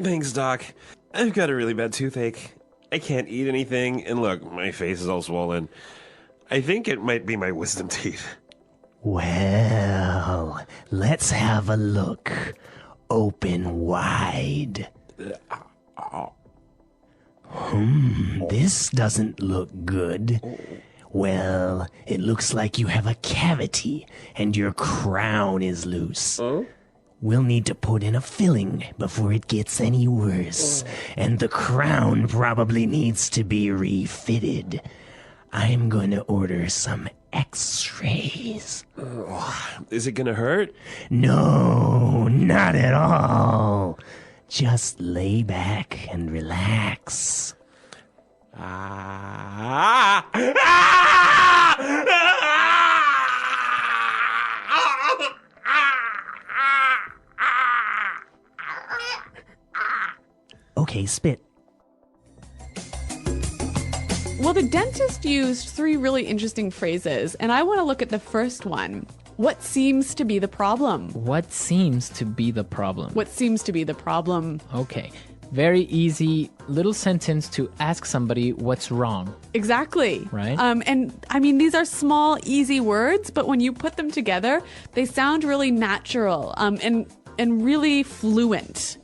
[SPEAKER 9] Thanks, Doc. I've got a really bad toothache. I can't eat anything, and look, my face is all swollen. I think it might be my wisdom teeth.
[SPEAKER 8] Well, let's have a look. Open wide. This doesn't look good. Well, it looks like you have a cavity, and your crown is loose. We'll need to put in a filling before it gets any worse, and the crown probably needs to be refitted. I'm going to order some x-rays.
[SPEAKER 9] Is it gonna hurt?
[SPEAKER 8] No, not at all. Just lay back and relax. Okay, spit.
[SPEAKER 7] Well, the dentist used 3 really interesting phrases, and I want to look at the first one. What seems to be the problem?
[SPEAKER 1] What seems to be the problem?
[SPEAKER 7] What seems to be the problem?
[SPEAKER 1] Okay. Very easy little sentence to ask somebody what's wrong.
[SPEAKER 7] Exactly.
[SPEAKER 1] Right.
[SPEAKER 7] And I mean, these are small, easy words, but when you put them together, they sound really natural and really fluent.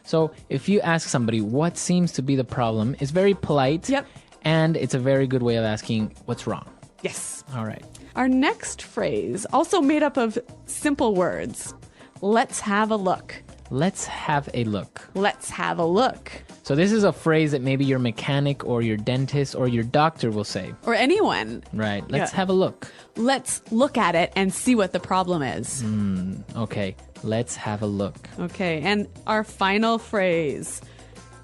[SPEAKER 1] So if you ask somebody what seems to be the problem, it's very polite.
[SPEAKER 7] Yep.
[SPEAKER 1] And it's a very good way of asking what's wrong.
[SPEAKER 7] Yes.
[SPEAKER 1] All right.
[SPEAKER 7] Our next phrase, also made up of simple words. Let's have a look.
[SPEAKER 1] Let's have a look.
[SPEAKER 7] Let's have a look.
[SPEAKER 1] So this is a phrase that maybe your mechanic or your dentist or your doctor will say.
[SPEAKER 7] Or anyone.
[SPEAKER 1] Right. Let's
[SPEAKER 7] Yeah.
[SPEAKER 1] have a look.
[SPEAKER 7] Let's look at it and see what the problem is.
[SPEAKER 1] Okay. Let's have a look.
[SPEAKER 7] Okay, and our final phrase.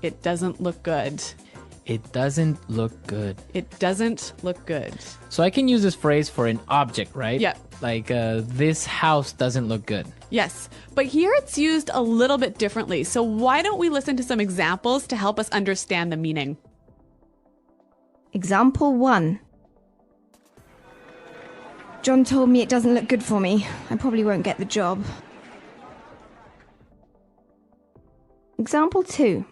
[SPEAKER 7] It doesn't look good.
[SPEAKER 1] It doesn't look good.
[SPEAKER 7] It doesn't look good.
[SPEAKER 1] So I can use this phrase for an object, right?
[SPEAKER 7] Yeah.
[SPEAKER 1] Like, this house doesn't look good.
[SPEAKER 7] Yes, but here it's used a little bit differently. So why don't we listen to some examples to help us understand the meaning?
[SPEAKER 10] Example 1. John told me it doesn't look good for me. I probably won't get the job. Example 2.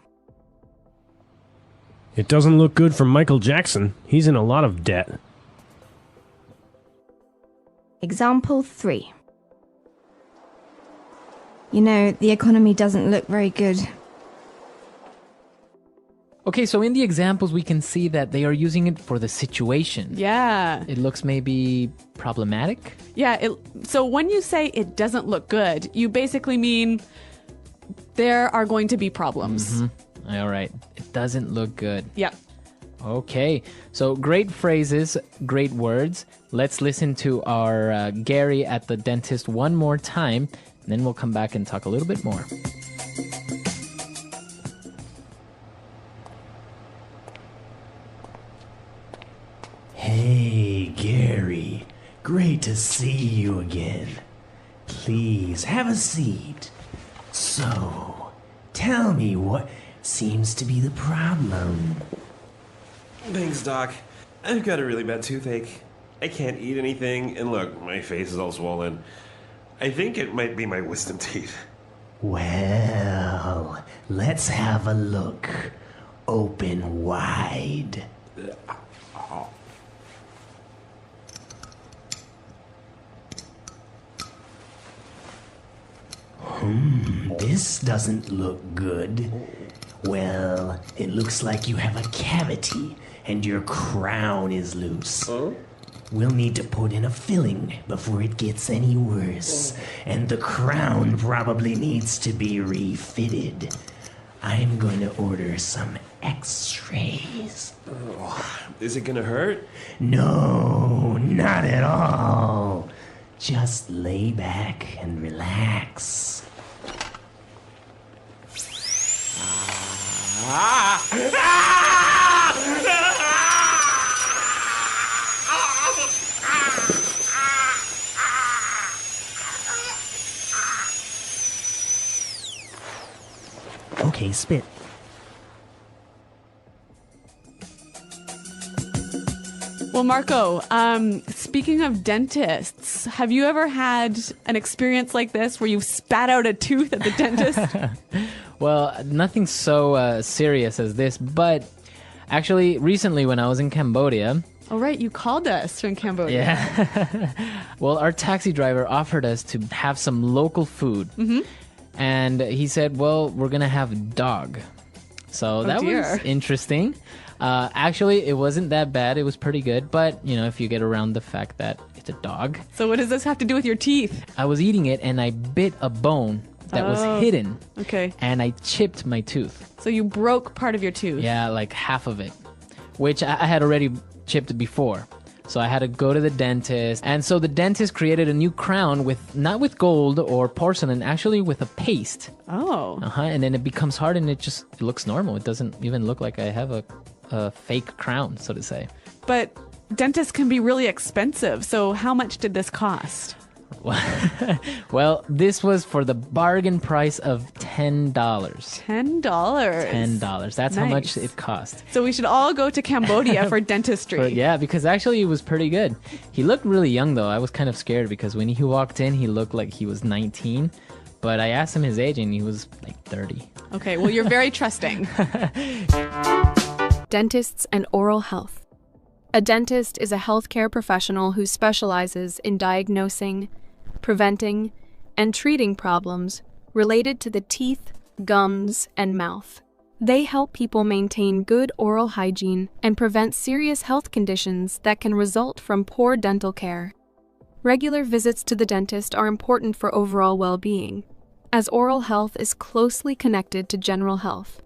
[SPEAKER 11] It doesn't look good for Michael Jackson. He's in a lot of debt.
[SPEAKER 10] Example 3. You know, the economy doesn't look very good.
[SPEAKER 1] Okay, so in the examples, we can see that they are using it for the situation.
[SPEAKER 7] Yeah.
[SPEAKER 1] It looks maybe problematic.
[SPEAKER 7] Yeah, so when you say it doesn't look good, you basically mean there are going to be problems.
[SPEAKER 1] All right. It doesn't look good.
[SPEAKER 7] Yep.
[SPEAKER 1] Okay. So great phrases, great words. Let's listen to our Gary at the dentist one more time. And then we'll come back and talk a little bit more.
[SPEAKER 8] Hey, Gary. Great to see you again. Please have a seat. So, tell me what seems to be the problem.
[SPEAKER 9] Thanks, Doc. I've got a really bad toothache. I can't eat anything, and look, my face is all swollen. I think it might be my wisdom teeth.
[SPEAKER 8] Well, let's have a look. Open wide. This doesn't look good. Well, it looks like you have a cavity and your crown is loose. We'll need to put in a filling before it gets any worse, and the crown probably needs to be refitted. I'm going to order some x-rays.
[SPEAKER 9] Is it gonna hurt?
[SPEAKER 8] No, not at all. Just lay back and relax. Okay, spit.
[SPEAKER 7] Well, Marco, speaking of dentists, have you ever had an experience like this where you've spat out a tooth at the dentist?
[SPEAKER 1] Well, nothing so serious as this, but actually, recently when I was in Cambodia...
[SPEAKER 7] Oh, right, you called us from Cambodia.
[SPEAKER 1] Yeah. Well, our taxi driver offered us to have some local food.
[SPEAKER 7] Mm-hmm.
[SPEAKER 1] And he said, well, we're going to have dog. So that was interesting. Actually, it wasn't that bad. It was pretty good. But, you know, if you get around the fact that it's a dog.
[SPEAKER 7] So what does this have to do with your teeth?
[SPEAKER 1] I was eating it and I bit a bone that was hidden.
[SPEAKER 7] Okay.
[SPEAKER 1] And I chipped my tooth.
[SPEAKER 7] So you broke part of your tooth?
[SPEAKER 1] Yeah, like half of it, which I had already chipped before. So I had to go to the dentist. And so the dentist created a new crown with, not with gold or porcelain, actually with a paste.
[SPEAKER 7] Oh.
[SPEAKER 1] And then it becomes hard and it looks normal. It doesn't even look like I have a fake crown, so to say.
[SPEAKER 7] But dentists can be really expensive. So how much did this cost?
[SPEAKER 1] Well, this was for the bargain price of $10.
[SPEAKER 7] $10?
[SPEAKER 1] $10. That's how much
[SPEAKER 7] Nice.
[SPEAKER 1] it cost.
[SPEAKER 7] So we should all go to Cambodia for dentistry.
[SPEAKER 1] Yeah, because actually it was pretty good. He looked really young, though. I was kind of scared because when he walked in, he looked like he was 19. But I asked him his age, and he was like 30.
[SPEAKER 7] Okay, well, you're very trusting.
[SPEAKER 3] Dentists and oral health. A dentist is a healthcare professional who specializes in diagnosing, preventing, and treating problems related to the teeth, gums, and mouth. They help people maintain good oral hygiene and prevent serious health conditions that can result from poor dental care. Regular visits to the dentist are important for overall well-being, as oral health is closely connected to general health.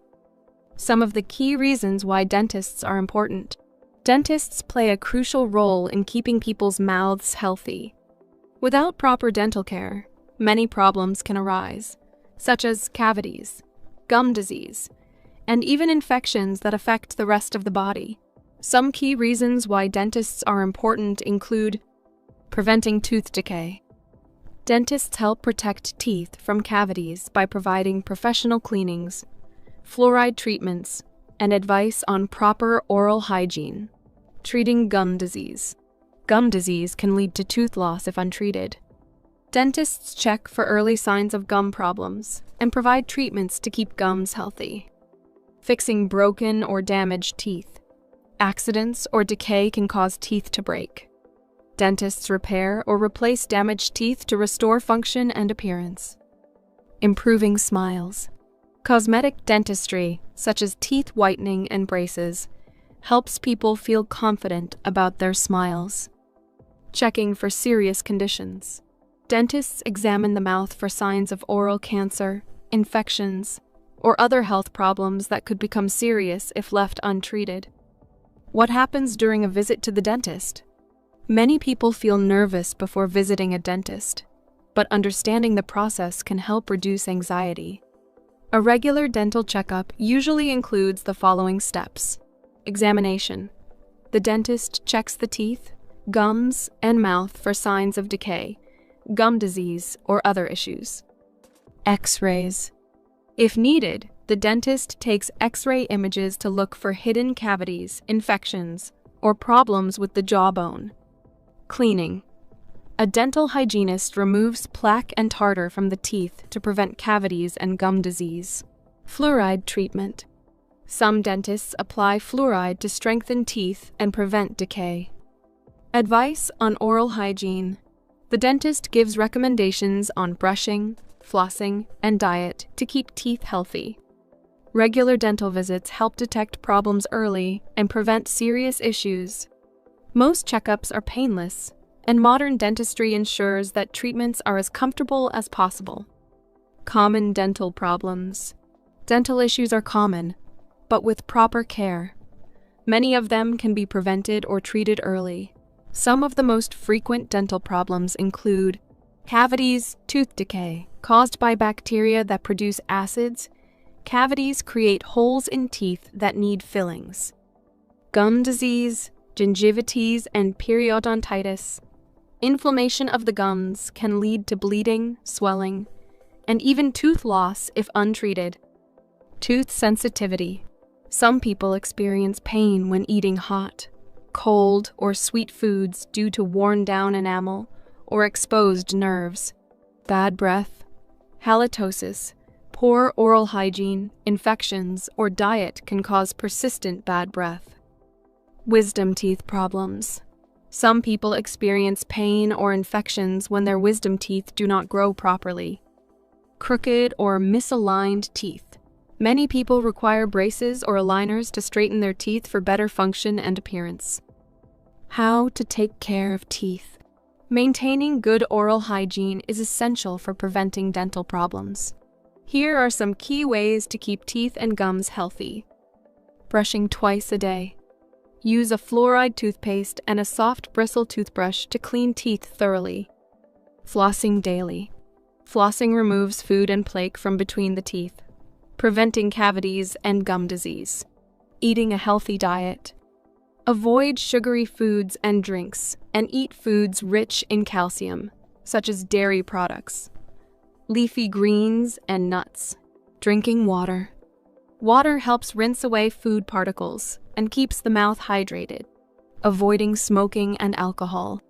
[SPEAKER 3] Some of the key reasons why dentists are important. Dentists play a crucial role in keeping people's mouths healthy. Without proper dental care, many problems can arise, such as cavities, gum disease, and even infections that affect the rest of the body. Some key reasons why dentists are important include preventing tooth decay. Dentists help protect teeth from cavities by providing professional cleanings, fluoride treatments, and advice on proper oral hygiene. Treating gum disease. Gum disease can lead to tooth loss if untreated. Dentists check for early signs of gum problems and provide treatments to keep gums healthy. Fixing broken or damaged teeth. Accidents or decay can cause teeth to break. Dentists repair or replace damaged teeth to restore function and appearance. Improving smiles. Cosmetic dentistry, such as teeth whitening and braces, helps people feel confident about their smiles. Checking for serious conditions. Dentists examine the mouth for signs of oral cancer, infections, or other health problems that could become serious if left untreated. What happens during a visit to the dentist? Many people feel nervous before visiting a dentist, but understanding the process can help reduce anxiety. A regular dental checkup usually includes the following steps. Examination. The dentist checks the teeth, gums, and mouth for signs of decay, gum disease, or other issues. X-rays. If needed, the dentist takes X-ray images to look for hidden cavities, infections, or problems with the jawbone. Cleaning. A dental hygienist removes plaque and tartar from the teeth to prevent cavities and gum disease. Fluoride treatment. Some dentists apply fluoride to strengthen teeth and prevent decay. Advice on oral hygiene. The dentist gives recommendations on brushing, flossing, and diet to keep teeth healthy. Regular dental visits help detect problems early and prevent serious issues. Most checkups are painless, and modern dentistry ensures that treatments are as comfortable as possible. Common dental problems. Dental issues are common, but with proper care. Many of them can be prevented or treated early. Some of the most frequent dental problems include cavities, tooth decay, caused by bacteria that produce acids. Cavities create holes in teeth that need fillings. Gum disease, gingivitis, and periodontitis. Inflammation of the gums can lead to bleeding, swelling, and even tooth loss if untreated. Tooth sensitivity. Some people experience pain when eating hot, cold, or sweet foods due to worn-down enamel or exposed nerves. Bad breath, halitosis, poor oral hygiene, infections, or diet can cause persistent bad breath. Wisdom teeth problems. Some people experience pain or infections when their wisdom teeth do not grow properly. Crooked or misaligned teeth. Many people require braces or aligners to straighten their teeth for better function and appearance. How to take care of teeth. Maintaining good oral hygiene is essential for preventing dental problems. Here are some key ways to keep teeth and gums healthy. Brushing twice a day. Use a fluoride toothpaste and a soft bristle toothbrush to clean teeth thoroughly. Flossing daily. Flossing removes food and plaque from between the teeth, preventing cavities and gum disease. Eating a healthy diet. Avoid sugary foods and drinks, and eat foods rich in calcium, such as dairy products, leafy greens, and nuts. Drinking water. Water helps rinse away food particles and keeps the mouth hydrated. Avoiding smoking and alcohol.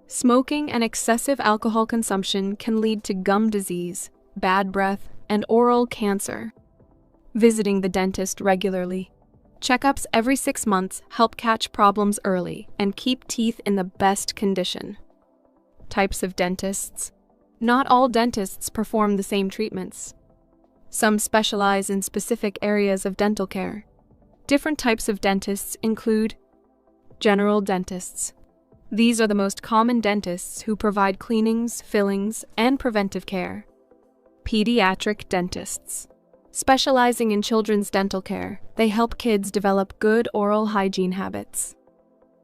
[SPEAKER 3] Smoking and excessive alcohol consumption can lead to gum disease, bad breath, and oral cancer. Visiting the dentist regularly. Checkups every 6 months help catch problems early and keep teeth in the best condition. Types of dentists. Not all dentists perform the same treatments. Some specialize in specific areas of dental care. Different types of dentists include general dentists. These are the most common dentists who provide cleanings, fillings, and preventive care. Pediatric dentists. Specializing in children's dental care, they help kids develop good oral hygiene habits.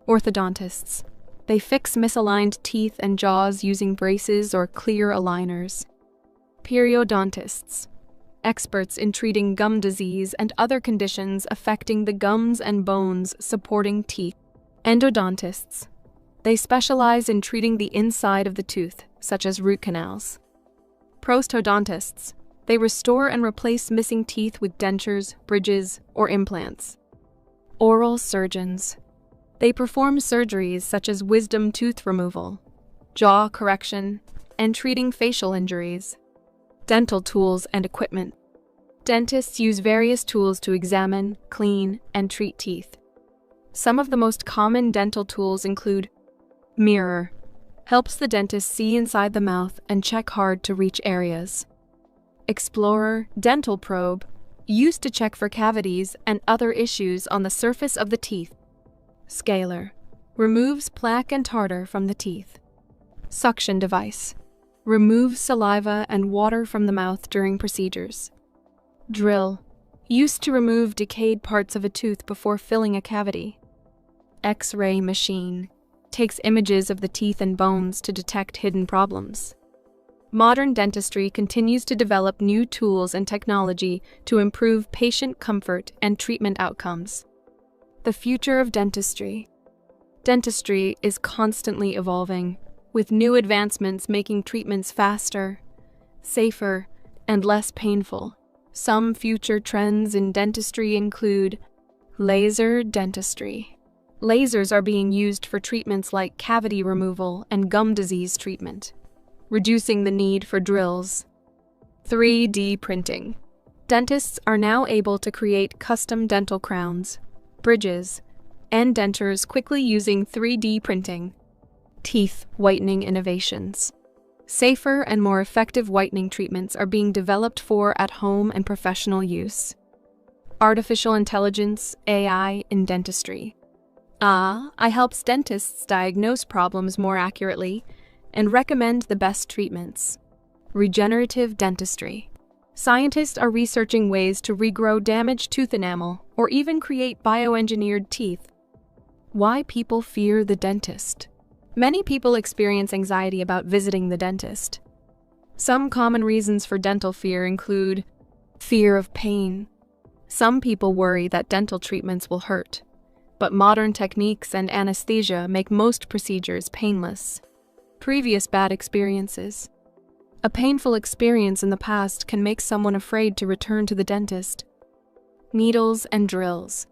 [SPEAKER 3] Orthodontists. They fix misaligned teeth and jaws using braces or clear aligners. Periodontists. Experts in treating gum disease and other conditions affecting the gums and bones supporting teeth. Endodontists. They specialize in treating the inside of the tooth, such as root canals. Prosthodontists. They restore and replace missing teeth with dentures, bridges, or implants. Oral surgeons. They perform surgeries such as wisdom tooth removal, jaw correction, and treating facial injuries. Dental tools and equipment. Dentists use various tools to examine, clean, and treat teeth. Some of the most common dental tools include mirror. Helps the dentist see inside the mouth and check hard to reach areas. Explorer dental probe, used to check for cavities and other issues on the surface of the teeth. Scaler, removes plaque and tartar from the teeth. Suction device, removes saliva and water from the mouth during procedures. Drill, used to remove decayed parts of a tooth before filling a cavity. X-ray machine, takes images of the teeth and bones to detect hidden problems. Modern dentistry continues to develop new tools and technology to improve patient comfort and treatment outcomes. The future of dentistry. Dentistry is constantly evolving, with new advancements making treatments faster, safer, and less painful. Some future trends in dentistry include laser dentistry. Lasers are being used for treatments like cavity removal and gum disease treatment, reducing the need for drills. 3D printing. Dentists are now able to create custom dental crowns, bridges, and dentures quickly using 3D printing. Teeth whitening innovations.
[SPEAKER 12] Safer and more effective whitening treatments are being developed for at-home and professional use. Artificial intelligence, AI, in dentistry. AI helps dentists diagnose problems more accurately and recommend the best treatments. Regenerative dentistry. Scientists are researching ways to regrow damaged tooth enamel or even create bioengineered teeth. Why people fear the dentist. Many people experience anxiety about visiting the dentist. Some common reasons for dental fear include fear of pain. Some people worry that dental treatments will hurt, but modern techniques and anesthesia make most procedures painless. Previous bad experiences. A painful experience in the past can make someone afraid to return to the dentist. Needles and drills.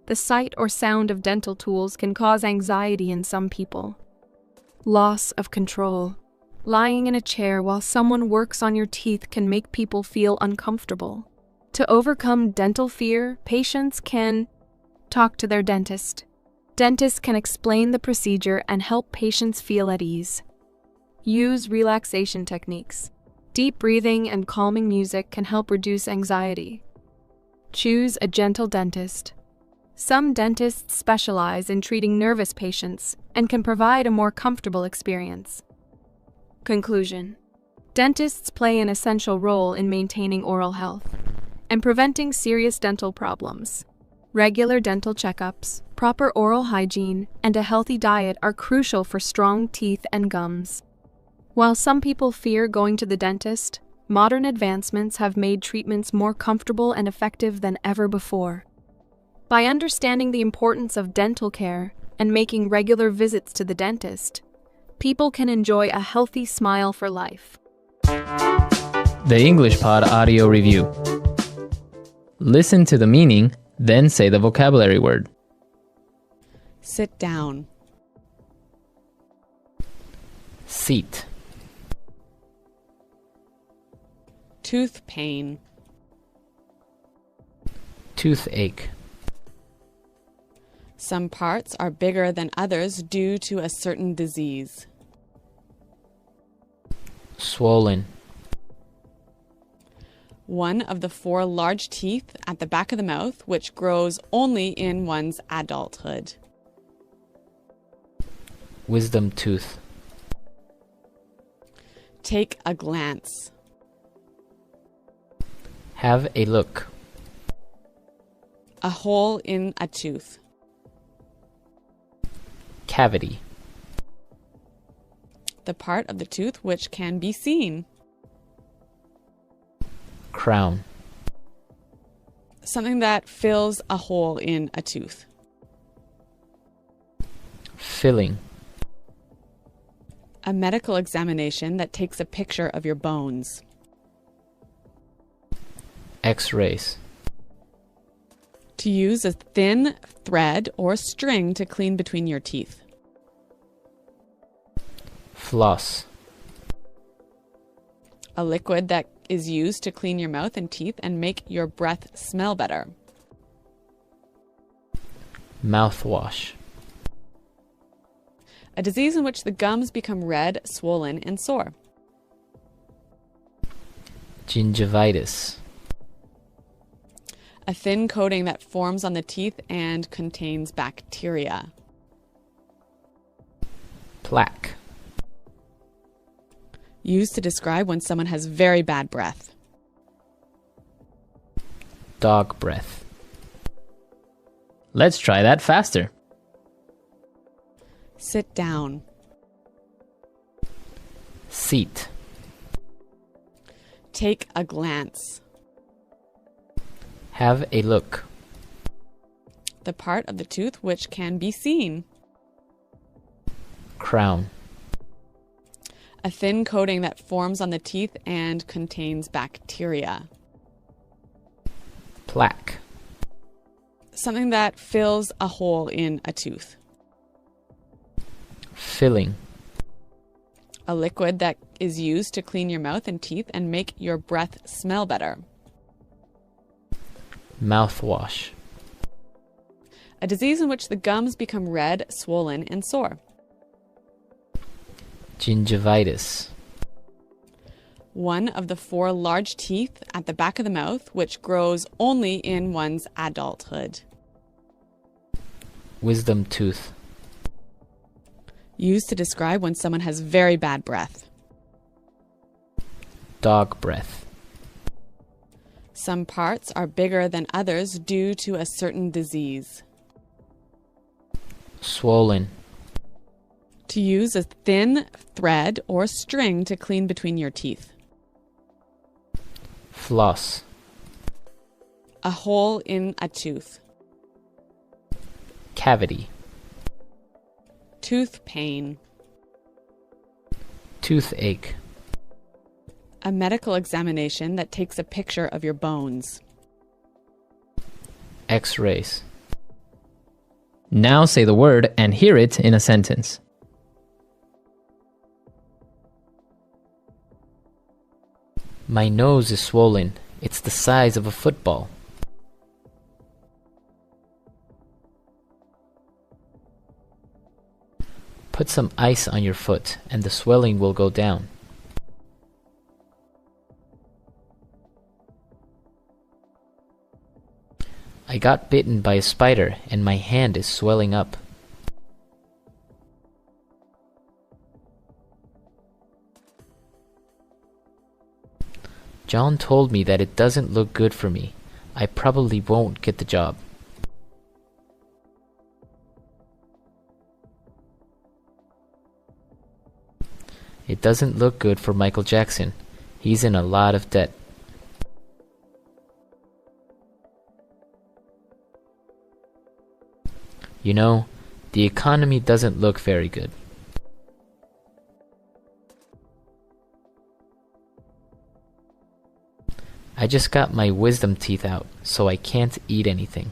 [SPEAKER 12] The sight or sound of dental tools can cause anxiety in some people. Loss of control. Lying in a chair while someone works on your teeth can make people feel uncomfortable. To overcome dental fear, patients can talk to their dentist. Dentists can explain the procedure and help patients feel at ease. Use relaxation techniques. Deep breathing and calming music can help reduce anxiety. Choose a gentle dentist. Some dentists specialize in treating nervous patients and can provide a more comfortable experience. Conclusion. Dentists play an essential role in maintaining oral health and preventing serious dental problems. Regular dental checkups, proper oral hygiene, and a healthy diet are crucial for strong teeth and gums. While some people fear going to the dentist, modern advancements have made treatments more comfortable and effective than ever before. By understanding the importance of dental care and making regular visits to the dentist, people can enjoy a healthy smile for life.
[SPEAKER 1] The English Pod Audio Review. Listen to the meaning, then say the vocabulary word.
[SPEAKER 7] Sit down.
[SPEAKER 1] Seat.
[SPEAKER 7] Tooth pain.
[SPEAKER 1] Toothache.
[SPEAKER 7] Some parts are bigger than others due to a certain disease.
[SPEAKER 1] Swollen.
[SPEAKER 7] One of the 4 large teeth at the back of the mouth, which grows only in one's adulthood.
[SPEAKER 1] Wisdom tooth.
[SPEAKER 7] Take a glance.
[SPEAKER 1] Have a look.
[SPEAKER 7] A hole in a tooth.
[SPEAKER 1] Cavity.
[SPEAKER 7] The part of the tooth which can be seen.
[SPEAKER 1] Crown.
[SPEAKER 7] Something that fills a hole in a tooth.
[SPEAKER 1] Filling.
[SPEAKER 7] A medical examination that takes a picture of your bones.
[SPEAKER 1] X-rays.
[SPEAKER 7] To use a thin thread or string to clean between your teeth.
[SPEAKER 1] Floss.
[SPEAKER 7] A liquid that is used to clean your mouth and teeth and make your breath smell better.
[SPEAKER 1] Mouthwash.
[SPEAKER 7] A disease in which the gums become red, swollen, and sore.
[SPEAKER 1] Gingivitis.
[SPEAKER 7] A thin coating that forms on the teeth and contains bacteria.
[SPEAKER 1] Plaque.
[SPEAKER 7] Used to describe when someone has very bad breath.
[SPEAKER 1] Dog breath. Let's try that faster.
[SPEAKER 7] Sit down.
[SPEAKER 1] Seat.
[SPEAKER 7] Take a glance.
[SPEAKER 1] Have a look.
[SPEAKER 7] The part of the tooth which can be seen.
[SPEAKER 1] Crown.
[SPEAKER 7] A thin coating that forms on the teeth and contains bacteria.
[SPEAKER 1] Plaque.
[SPEAKER 7] Something that fills a hole in a tooth.
[SPEAKER 1] Filling.
[SPEAKER 7] A liquid that is used to clean your mouth and teeth and make your breath smell better.
[SPEAKER 1] Mouthwash.
[SPEAKER 7] A disease in which the gums become red, swollen, and sore.
[SPEAKER 1] Gingivitis.
[SPEAKER 7] one of the 4 large teeth at the back of the mouth, which grows only in one's adulthood.
[SPEAKER 5] Wisdom tooth.
[SPEAKER 7] Used to describe when someone has very bad breath.
[SPEAKER 5] Dog breath.
[SPEAKER 7] Some parts are bigger than others due to a certain disease.
[SPEAKER 5] Swollen.
[SPEAKER 7] To use a thin thread or string to clean between your teeth.
[SPEAKER 5] Floss.
[SPEAKER 7] A hole in a tooth.
[SPEAKER 5] Cavity.
[SPEAKER 7] Tooth pain.
[SPEAKER 5] Toothache.
[SPEAKER 7] A medical examination that takes a picture of your bones.
[SPEAKER 5] X-rays.
[SPEAKER 1] Now say the word and hear it in a sentence.
[SPEAKER 5] My nose is swollen. It's the size of a football. Put some ice on your foot and the swelling will go down. I got bitten by a spider and my hand is swelling up. John told me that it doesn't look good for me. I probably won't get the job. It doesn't look good for Michael Jackson. He's in a lot of debt. You know, the economy doesn't look very good. I just got my wisdom teeth out, so I can't eat anything.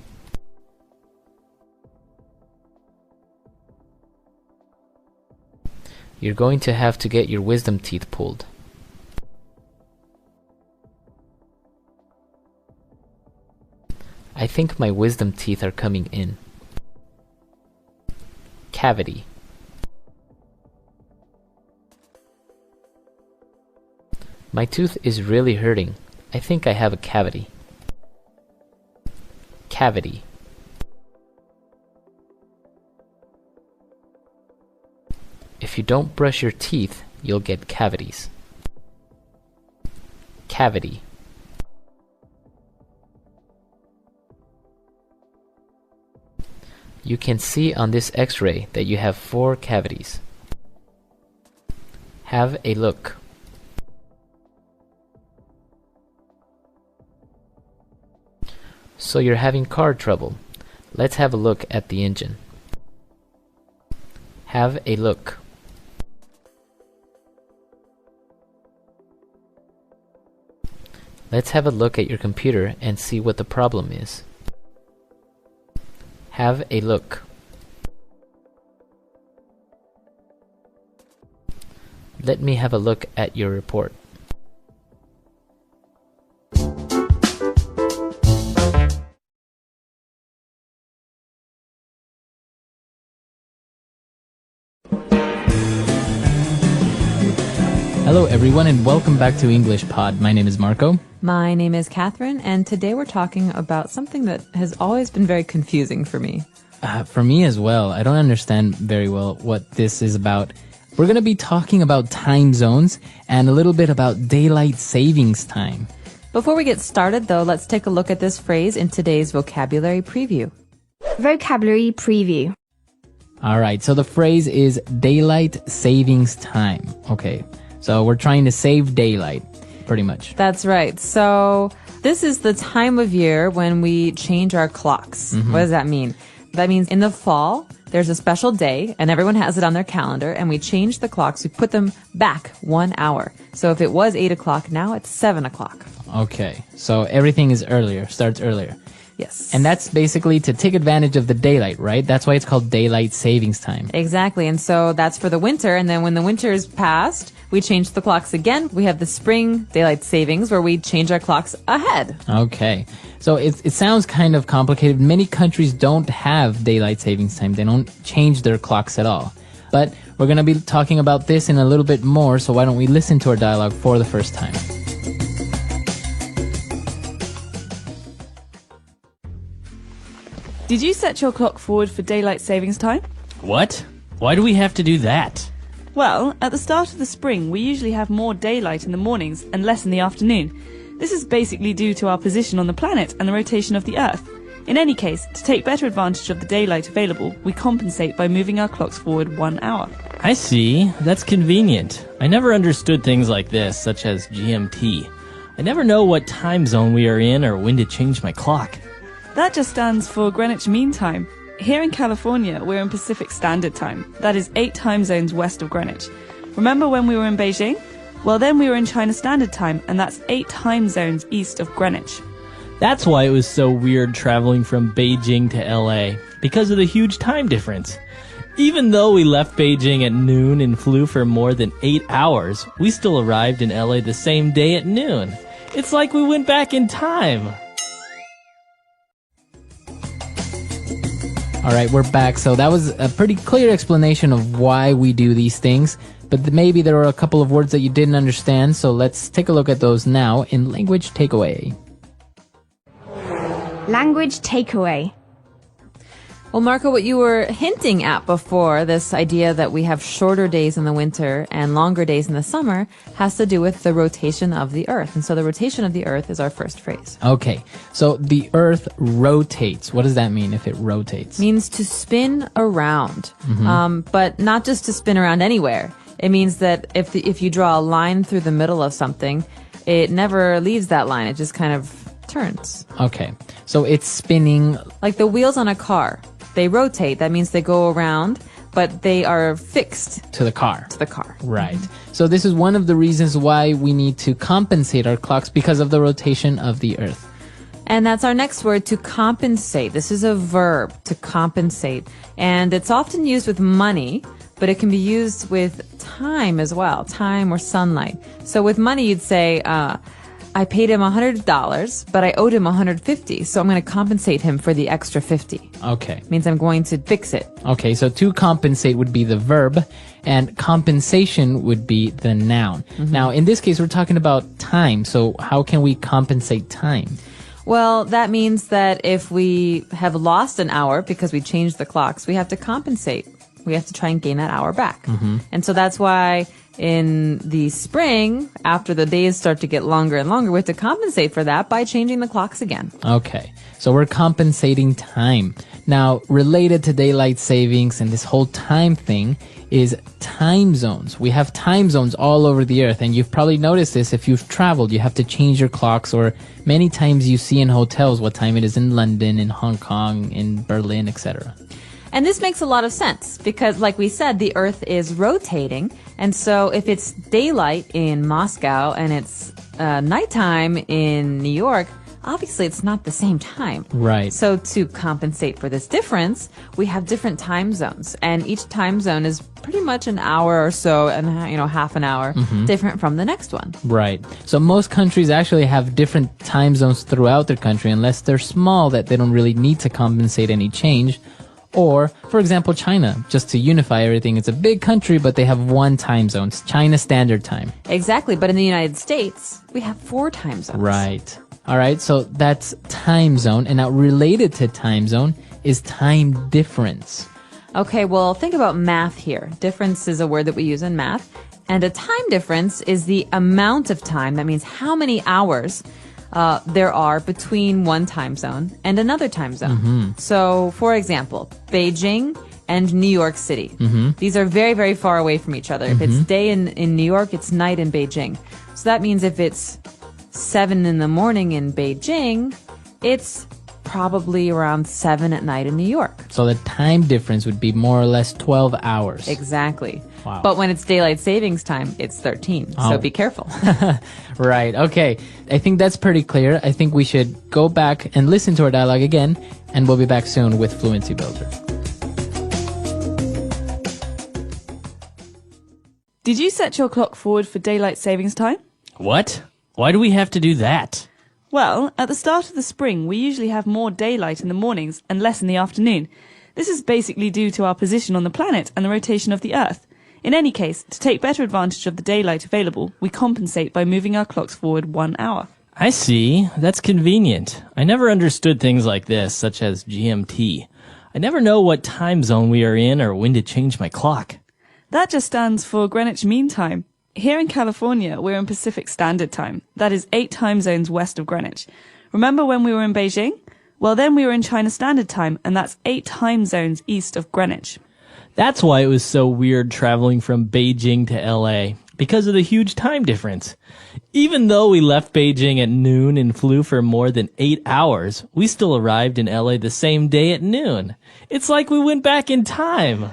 [SPEAKER 5] You're going to have to get your wisdom teeth pulled. I think my wisdom teeth are coming in. Cavity. My tooth is really hurting. I think I have a cavity. Cavity. If you don't brush your teeth, you'll get cavities. Cavity. You can see on this X-ray that you have 4 cavities. Have a look. So you're having car trouble. Let's have a look at the engine. Have a look. Let's have a look at your computer and see what the problem is. Have a look. Let me have a look at your report.
[SPEAKER 1] Hello everyone and welcome back to English Pod. My name is Marco.
[SPEAKER 2] My name is Catherine, and today we're talking about something that has always been very confusing for me.
[SPEAKER 1] For me as well. I don't understand very well what this is about. We're going to be talking about time zones and a little bit about daylight savings time.
[SPEAKER 2] Before we get started, though, let's take a look at this phrase in today's vocabulary preview.
[SPEAKER 10] Vocabulary preview.
[SPEAKER 1] All right, so the phrase is daylight savings time. Okay, so we're trying to save daylight, pretty much.
[SPEAKER 2] That's right. So this is the time of year when we change our clocks.
[SPEAKER 1] Mm-hmm.
[SPEAKER 2] What does that mean? That means in the fall, there's a special day, and everyone has it on their calendar, and we change the clocks. We put them back 1 hour. So if it was 8 o'clock, now it's 7 o'clock.
[SPEAKER 1] Okay, so everything is earlier, starts earlier.
[SPEAKER 2] Yes.
[SPEAKER 1] And that's basically to take advantage of the daylight, right? That's why it's called daylight savings time.
[SPEAKER 2] Exactly. And so that's for the winter. And then when the winter is past, we change the clocks again. We have the spring daylight savings where we change our clocks ahead.
[SPEAKER 1] Okay. So it sounds kind of complicated. Many countries don't have daylight savings time. They don't change their clocks at all. But we're going to be talking about this in a little bit more, so why don't we listen to our dialogue for the first time.
[SPEAKER 6] Did you set your clock forward for daylight savings time?
[SPEAKER 13] What? Why do we have to do that?
[SPEAKER 6] Well, at the start of the spring, we usually have more daylight in the mornings and less in the afternoon. This is basically due to our position on the planet and the rotation of the Earth. In any case, to take better advantage of the daylight available, we compensate by moving our clocks forward 1 hour.
[SPEAKER 13] I see. That's convenient. I never understood things like this, such as GMT. I never know what time zone we are in or when to change my clock.
[SPEAKER 6] That just stands for Greenwich Mean Time. Here in California, we're in Pacific Standard Time. That is 8 time zones west of Greenwich. Remember when we were in Beijing? Well, then we were in China Standard Time, and that's 8 time zones east of Greenwich.
[SPEAKER 13] That's why it was so weird traveling from Beijing to LA, because of the huge time difference. Even though we left Beijing at noon and flew for more than 8 hours, we still arrived in LA the same day at noon. It's like we went back in time.
[SPEAKER 1] All right, we're back. So that was a pretty clear explanation of why we do these things, but maybe there were a couple of words that you didn't understand, so let's take a look at those now in Language Takeaway.
[SPEAKER 10] Language takeaway.
[SPEAKER 2] Well, Marco, what you were hinting at before, this idea that we have shorter days in the winter and longer days in the summer, has to do with the rotation of the Earth. And so the rotation of the Earth is our first phrase.
[SPEAKER 1] Okay, so the Earth rotates. What does that mean if it rotates?
[SPEAKER 2] Means to spin around, but not just to spin around anywhere. It means that if you draw a line through the middle of something, it never leaves that line. It just kind of turns.
[SPEAKER 1] Okay, so it's spinning.
[SPEAKER 2] Like the wheels on a car. They rotate. That means they go around, but they are fixed
[SPEAKER 1] to the car. Right. So this is one of the reasons why we need to compensate our clocks, because of the rotation of the Earth.
[SPEAKER 2] And that's our next word, to compensate. This is a verb, to compensate. And it's often used with money, but it can be used with time as well, time or sunlight. So with money, you'd say, I paid him $100, but I owed him $150, so I'm going to compensate him for the extra $50.
[SPEAKER 1] Okay.
[SPEAKER 2] Means I'm going to fix it.
[SPEAKER 1] Okay, so to compensate would be the verb, and compensation would be the noun. Now, in this case, we're talking about time, so how can we compensate time?
[SPEAKER 2] Well, that means that if we have lost an hour because we changed the clocks, we have to compensate. We have to try and gain that hour back. And so that's why in the spring, after the days start to get longer and longer, we have to compensate for that by changing the clocks again.
[SPEAKER 1] Okay, so we're compensating time. Now, related to daylight savings and this whole time thing is time zones. We have time zones all over the Earth, and you've probably noticed this if you've traveled. You have to change your clocks, or many times you see in hotels what time it is in London, in Hong Kong, in Berlin, etc.
[SPEAKER 2] And this makes a lot of sense because, like we said, the Earth is rotating. And so if it's daylight in Moscow and it's nighttime in New York, obviously it's not the same time.
[SPEAKER 1] Right.
[SPEAKER 2] So to compensate for this difference, we have different time zones. And each time zone is pretty much an hour or so, and half an hour different from the next one.
[SPEAKER 1] Right. So most countries actually have different time zones throughout their country, unless they're small that they don't really need to compensate any change. Or, for example, China, just to unify everything. It's a big country, but they have one time zone. It's China Standard Time.
[SPEAKER 2] Exactly. But in the United States, we have 4 time zones.
[SPEAKER 1] Right. All right. So that's time zone. And now related to time zone is time difference.
[SPEAKER 2] Okay. Well, think about math here. Difference is a word that we use in math. And a time difference is the amount of time. That means how many hours there are between one time zone and another time zone. So, for example, Beijing and New York City. These are very, very far away from each other. If it's day in New York, it's night in Beijing. So that means if it's 7 in the morning in Beijing, it's probably around 7 at night in New York.
[SPEAKER 1] So the time difference would be more or less 12 hours.
[SPEAKER 2] Exactly.
[SPEAKER 1] Wow.
[SPEAKER 2] But when it's daylight savings time, it's 13. So be careful.
[SPEAKER 1] Right. Okay. I think that's pretty clear. I think we should go back and listen to our dialogue again, and we'll be back soon with Fluency Builder.
[SPEAKER 6] Did you set your clock forward for daylight savings time?
[SPEAKER 13] What? Why do we have to do that?
[SPEAKER 6] Well, at the start of the spring, we usually have more daylight in the mornings and less in the afternoon. This is basically due to our position on the planet and the rotation of the Earth. In any case, to take better advantage of the daylight available, we compensate by moving our clocks forward 1 hour.
[SPEAKER 13] I see. That's convenient. I never understood things like this, such as GMT. I never know what time zone we are in or when to change my clock.
[SPEAKER 6] That just stands for Greenwich Mean Time. Here in California, we're in Pacific Standard Time. That is 8 time zones west of Greenwich. Remember when we were in Beijing? Well, then we were in China Standard Time, and that's 8 time zones east of Greenwich.
[SPEAKER 13] That's why it was so weird traveling from Beijing to LA, because of the huge time difference. Even though we left Beijing at noon and flew for more than 8 hours, we still arrived in LA the same day at noon. It's like we went back in time.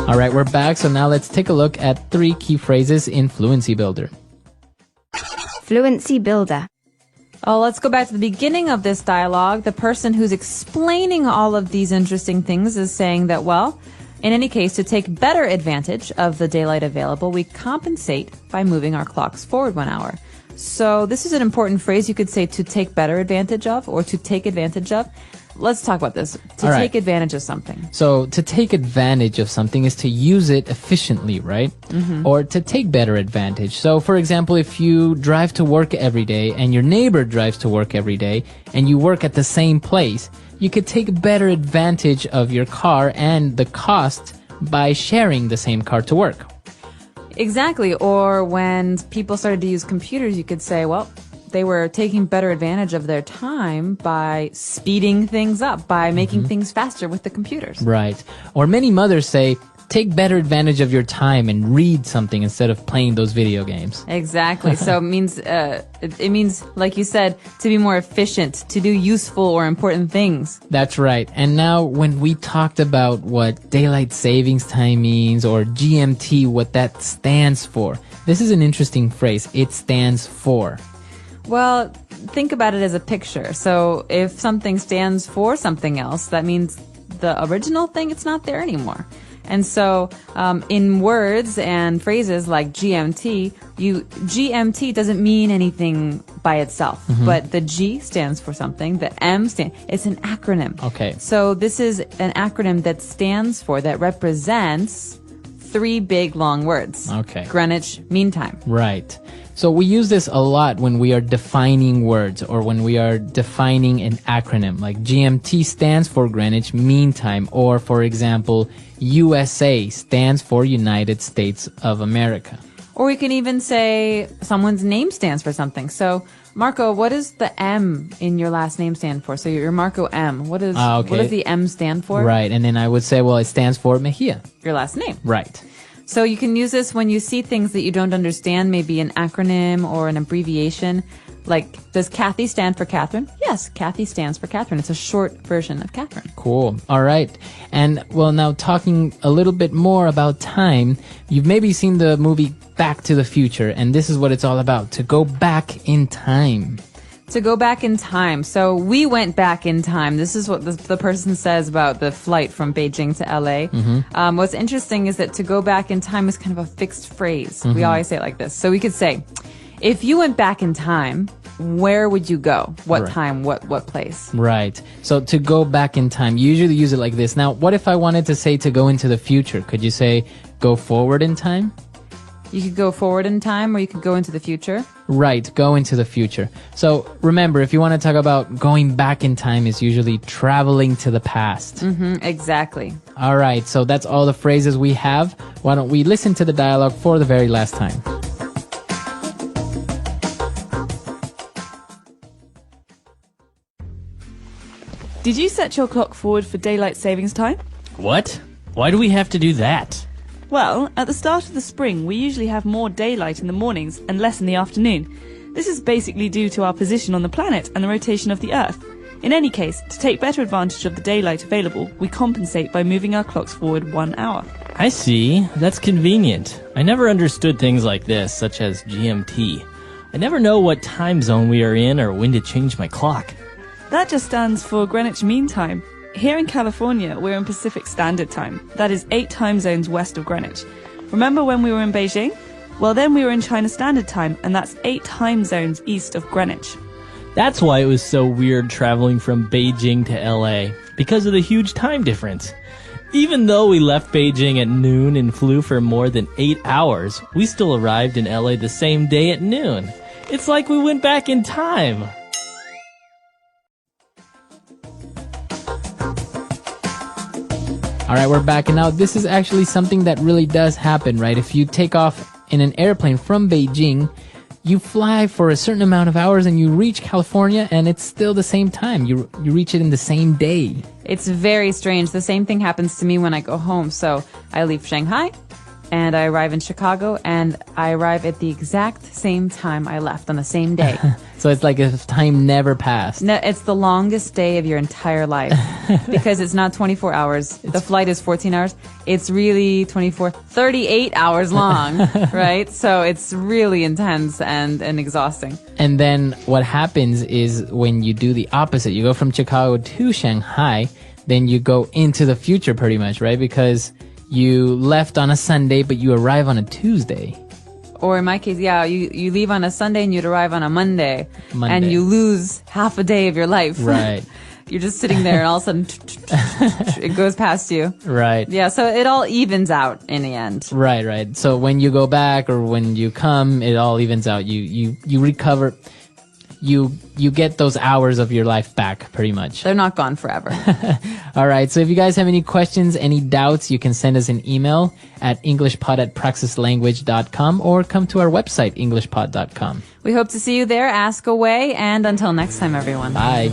[SPEAKER 1] All right, we're back. So now let's take a look at 3 key phrases in Fluency Builder.
[SPEAKER 10] Fluency Builder.
[SPEAKER 2] Oh, let's go back to the beginning of this dialogue. The person who's explaining all of these interesting things is saying that, well, in any case, to take better advantage of the daylight available, we compensate by moving our clocks forward 1 hour. So this is an important phrase. You could say to take better advantage of or to take advantage of. Let's talk about this. To
[SPEAKER 1] All right.
[SPEAKER 2] take advantage of something.
[SPEAKER 1] So to take advantage of something is to use it efficiently, right? Or to take better advantage. So for example, if you drive to work every day and your neighbor drives to work every day and you work at the same place, you could take better advantage of your car and the cost by sharing the same car to work.
[SPEAKER 2] Exactly. Or when people started to use computers, you could say, well, they were taking better advantage of their time by speeding things up, by making things faster with the computers.
[SPEAKER 1] Right. Or many mothers say, take better advantage of your time and read something instead of playing those video games.
[SPEAKER 2] Exactly. So it means, it means, like you said, to be more efficient, to do useful or important things.
[SPEAKER 1] That's right. And now when we talked about what daylight savings time means or GMT, what that stands for, this is an interesting phrase. It stands for.
[SPEAKER 2] Well, think about it as a picture. So if something stands for something else, that means the original thing, it's not there anymore. And so in words and phrases like GMT, GMT doesn't mean anything by itself, but the G stands for something, the M it's an acronym.
[SPEAKER 1] Okay.
[SPEAKER 2] So this is an acronym that stands for, that represents 3 big long words.
[SPEAKER 1] Okay.
[SPEAKER 2] Greenwich Mean Time.
[SPEAKER 1] Right. So we use this a lot when we are defining words or when we are defining an acronym. Like GMT stands for Greenwich Mean Time, or for example, USA stands for United States of America.
[SPEAKER 2] Or we can even say someone's name stands for something. So, Marco, what does the M in your last name stand for? So you're Marco M. What does the M stand for?
[SPEAKER 1] Right. And then I would say, well, it stands for Mejia.
[SPEAKER 2] Your last name.
[SPEAKER 1] Right.
[SPEAKER 2] So you can use this when you see things that you don't understand, maybe an acronym or an abbreviation. Like, does Kathy stand for Catherine? Yes, Kathy stands for Catherine. It's a short version of Catherine.
[SPEAKER 1] Cool. All right. And, well, now talking a little bit more about time, you've maybe seen the movie Back to the Future, and this is what it's all about, to go back in time.
[SPEAKER 2] To go back in time. So we went back in time. This is what the person says about the flight from Beijing to LA. What's interesting is that to go back in time is kind of a fixed phrase. We always say it like this. So we could say, if you went back in time, where would you go? What time? What place?
[SPEAKER 1] Right. So to go back in time, you usually use it like this. Now, what if I wanted to say to go into the future? Could you say go forward in time?
[SPEAKER 2] You could go forward in time, or you could go into the future.
[SPEAKER 1] Right, go into the future. So remember, if you want to talk about going back in time, is usually traveling to the past.
[SPEAKER 2] Exactly.
[SPEAKER 1] All right, so that's all the phrases we have. Why don't we listen to the dialogue for the very last time?
[SPEAKER 6] Did you set your clock forward for daylight savings time?
[SPEAKER 13] What? Why do we have to do that?
[SPEAKER 6] Well, at the start of the spring, we usually have more daylight in the mornings and less in the afternoon. This is basically due to our position on the planet and the rotation of the Earth. In any case, to take better advantage of the daylight available, we compensate by moving our clocks forward 1 hour.
[SPEAKER 13] I see. That's convenient. I never understood things like this, such as GMT. I never know what time zone we are in or when to change my clock.
[SPEAKER 6] That just stands for Greenwich Mean Time. Here in California, we're in Pacific Standard Time. That is 8 time zones west of Greenwich. Remember when we were in Beijing? Well, then we were in China Standard Time, and that's 8 time zones east of Greenwich.
[SPEAKER 13] That's why it was so weird traveling from Beijing to LA, because of the huge time difference. Even though we left Beijing at noon and flew for more than 8 hours, we still arrived in LA the same day at noon. It's like we went back in time.
[SPEAKER 1] All right, we're back, and now this is actually something that really does happen, right? If you take off in an airplane from Beijing, you fly for a certain amount of hours and you reach California, and it's still the same time. You reach it in the same day.
[SPEAKER 2] It's very strange. The same thing happens to me when I go home. So I leave Shanghai and I arrive in Chicago, and I arrive at the exact same time I left on the same day.
[SPEAKER 1] So it's like if time never passed.
[SPEAKER 2] No, it's the longest day of your entire life because it's not 24 hours. The flight is 14 hours. It's really 38 hours long, right? So it's really intense and exhausting.
[SPEAKER 1] And then what happens is when you do the opposite, you go from Chicago to Shanghai, then you go into the future pretty much, right? Because you left on a Sunday, but you arrive on a Tuesday.
[SPEAKER 2] Or in my case, yeah, you leave on a Sunday and you'd arrive on a Monday. And you lose half a day of your life.
[SPEAKER 1] Right.
[SPEAKER 2] You're just sitting there and all of a sudden it goes past you.
[SPEAKER 1] Right.
[SPEAKER 2] Yeah, so it all evens out in the end.
[SPEAKER 1] Right. So when you go back or when you come, it all evens out. You recover. You get those hours of your life back, pretty much.
[SPEAKER 2] They're not gone forever.
[SPEAKER 1] All right. So if you guys have any questions, any doubts, you can send us an email at englishpod@praxislanguage.com or come to our website, englishpod.com.
[SPEAKER 2] We hope to see you there. Ask away. And until next time, everyone.
[SPEAKER 1] Bye.